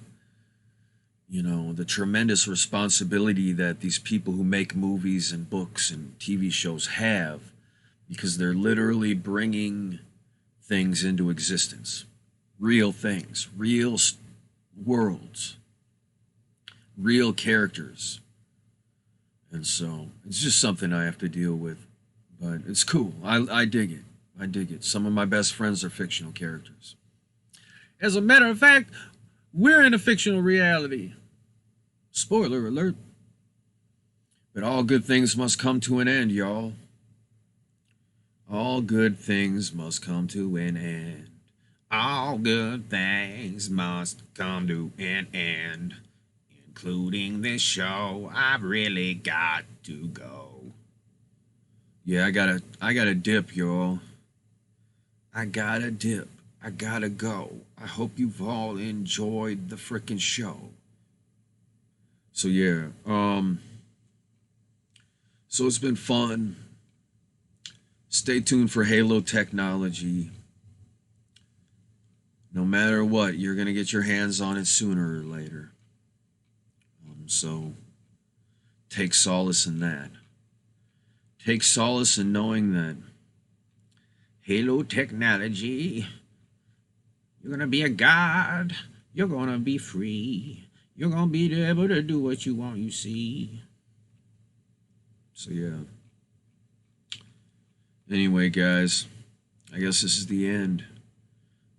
you know, the tremendous responsibility that these people who make movies and books and TV shows have, because they're literally bringing things into existence. Real things, real worlds, real characters. And so it's just something I have to deal with. But it's cool. I dig it. I dig it. Some of my best friends are fictional characters. As a matter of fact, we're in a fictional reality. Spoiler alert. But all good things must come to an end, y'all. All good things must come to an end. All good things must come to an end. Including this show, I've really got to go. Yeah, I gotta dip, y'all. I gotta dip. I gotta go. I hope you've all enjoyed the frickin' show. So yeah, so it's been fun. Stay tuned for Halo technology. No matter what, you're gonna get your hands on it sooner or later. So take solace in that. Take solace in knowing that Halo technology, you're gonna be a god. You're gonna be free. You're gonna be able to do what you want, you see. So yeah. Anyway, guys, I guess this is the end.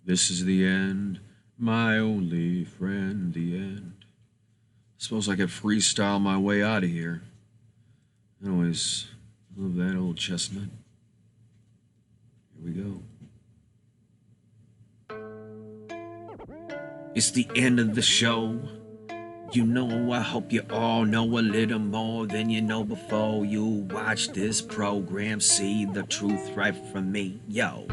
This is the end. My only friend, the end. Suppose I could freestyle my way out of here. Anyways, love that old chestnut. Here we go. It's the end of the show. You know, I hope you all know a little more than you know before you watch this program. See the truth right from me. Yo,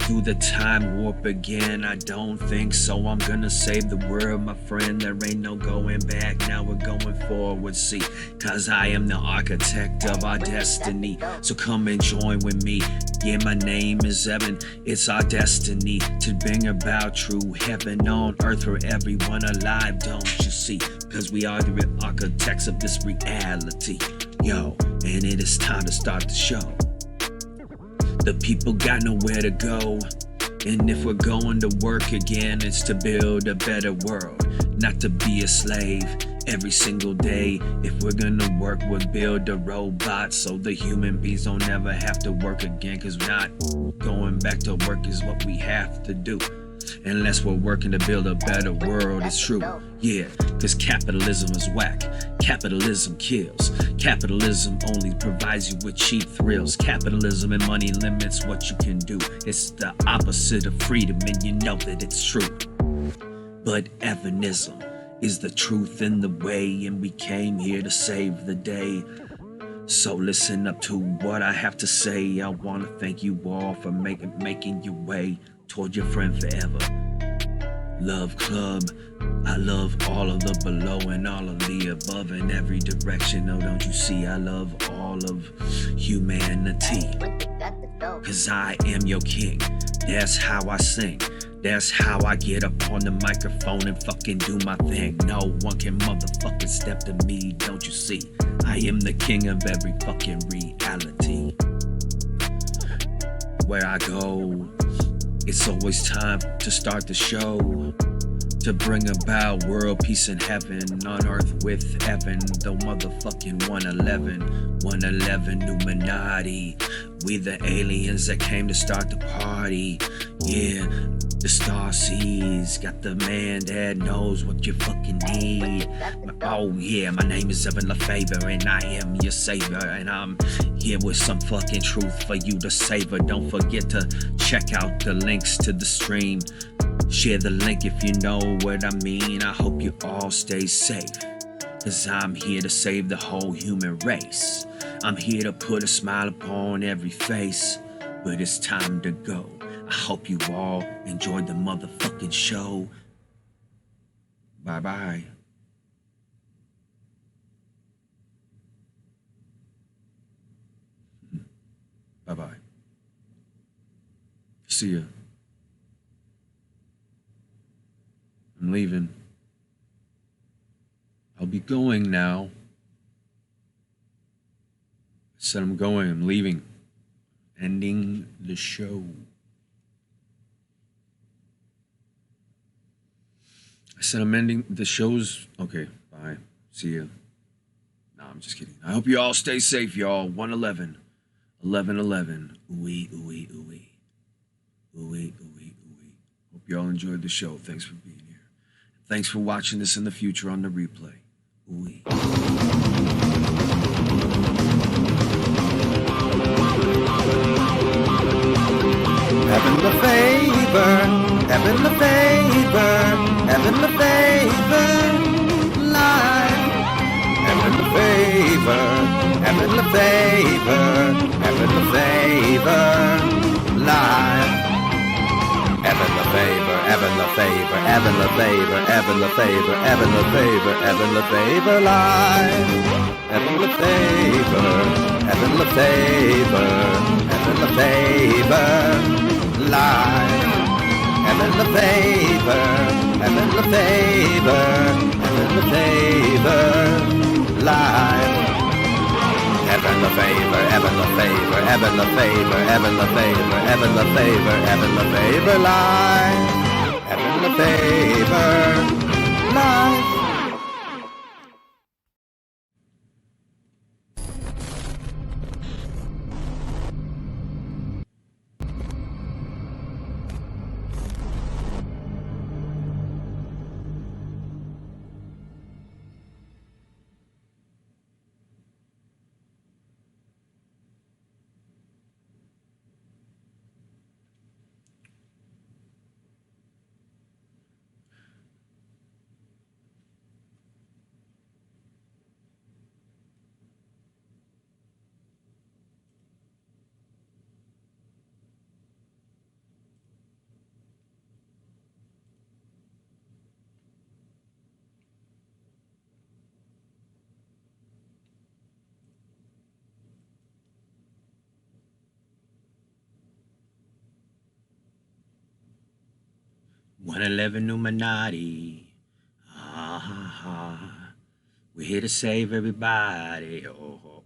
do the time warp again? I don't think so. I'm gonna save the world, my friend. There ain't no going back. Now we're going forward. See, cause I am the architect of our destiny. So come and join with me. Yeah, my name is Evan. It's our destiny to bring about true heaven on earth for everyone alive. Don't you see? Cause we are the architects of this reality. Yo, and it is time to start the show. The people got nowhere to go. And if we're going to work again, it's to build a better world, not to be a slave every single day. If we're gonna work, we'll build a robot so the human beings don't ever have to work again. Cause not going back to work is what we have to do. Unless we're working to build a better world, it's true. Yeah, cause capitalism is whack. Capitalism kills. Capitalism only provides you with cheap thrills. Capitalism and money limits what you can do. It's the opposite of freedom, and you know that it's true. But Evanism is the truth in the way, and we came here to save the day. So listen up to what I have to say. I want to thank you all for making your way toward your friend forever. Love Club, I love all of the below and all of the above in every direction. Oh, don't you see, I love all of humanity. Cause I am your king, that's how I sing. That's how I get up on the microphone and fucking do my thing. No one can motherfucking step to me, don't you see? I am the king of every fucking reality. Where I go, it's always time to start the show, to bring about world peace and heaven on earth with heaven. The motherfucking 111 Illuminati. We the aliens that came to start the party. Yeah, the star sees, got the man that knows what you fucking need. Oh yeah, my name is Evan Lefavor and I am your savior. And I'm here with some fucking truth for you to savor. Don't forget to check out the links to the stream. Share the link if you know what I mean. I hope you all stay safe, cause I'm here to save the whole human race. I'm here to put a smile upon every face, but it's time to go. I hope you all enjoyed the motherfucking show. Bye-bye. Bye-bye. See ya. I'm leaving. I'll be going now. I said I'm going, I'm leaving. Ending the show. I said I'm ending the show's. Okay, bye. See ya. No, I'm just kidding. I hope you all stay safe, y'all. 111. 1111. Ooey, ooey, ooey. Ooey, ooey, ooey. Hope you all enjoyed the show. Thanks for being here. Thanks for watching this in the future on the replay. Ooey. Evan Lefavor, Evan Lefavor, Evan Lefavor, live. Evan Lefavor, Evan Lefavor, Evan Lefavor, live. Evan Lefavor, Evan Lefavor, Evan Lefavor, Evan Lefavor, Evan Lefavor, Evan Lefavor, live. Evan Lefavor, Evan Lefavor, Evan Lefavor, live. Evan Lefavor, Evan Lefavor, Evan Lefavor, live. Evan Lefavor, Evan Lefavor, Evan Lefavor, Evan Lefavor, Evan Lefavor, Evan Lefavor, live. Evan Lefavor, live. One 11 Illuminati. Ah, ha, ha. We're here to save everybody. Oh, oh,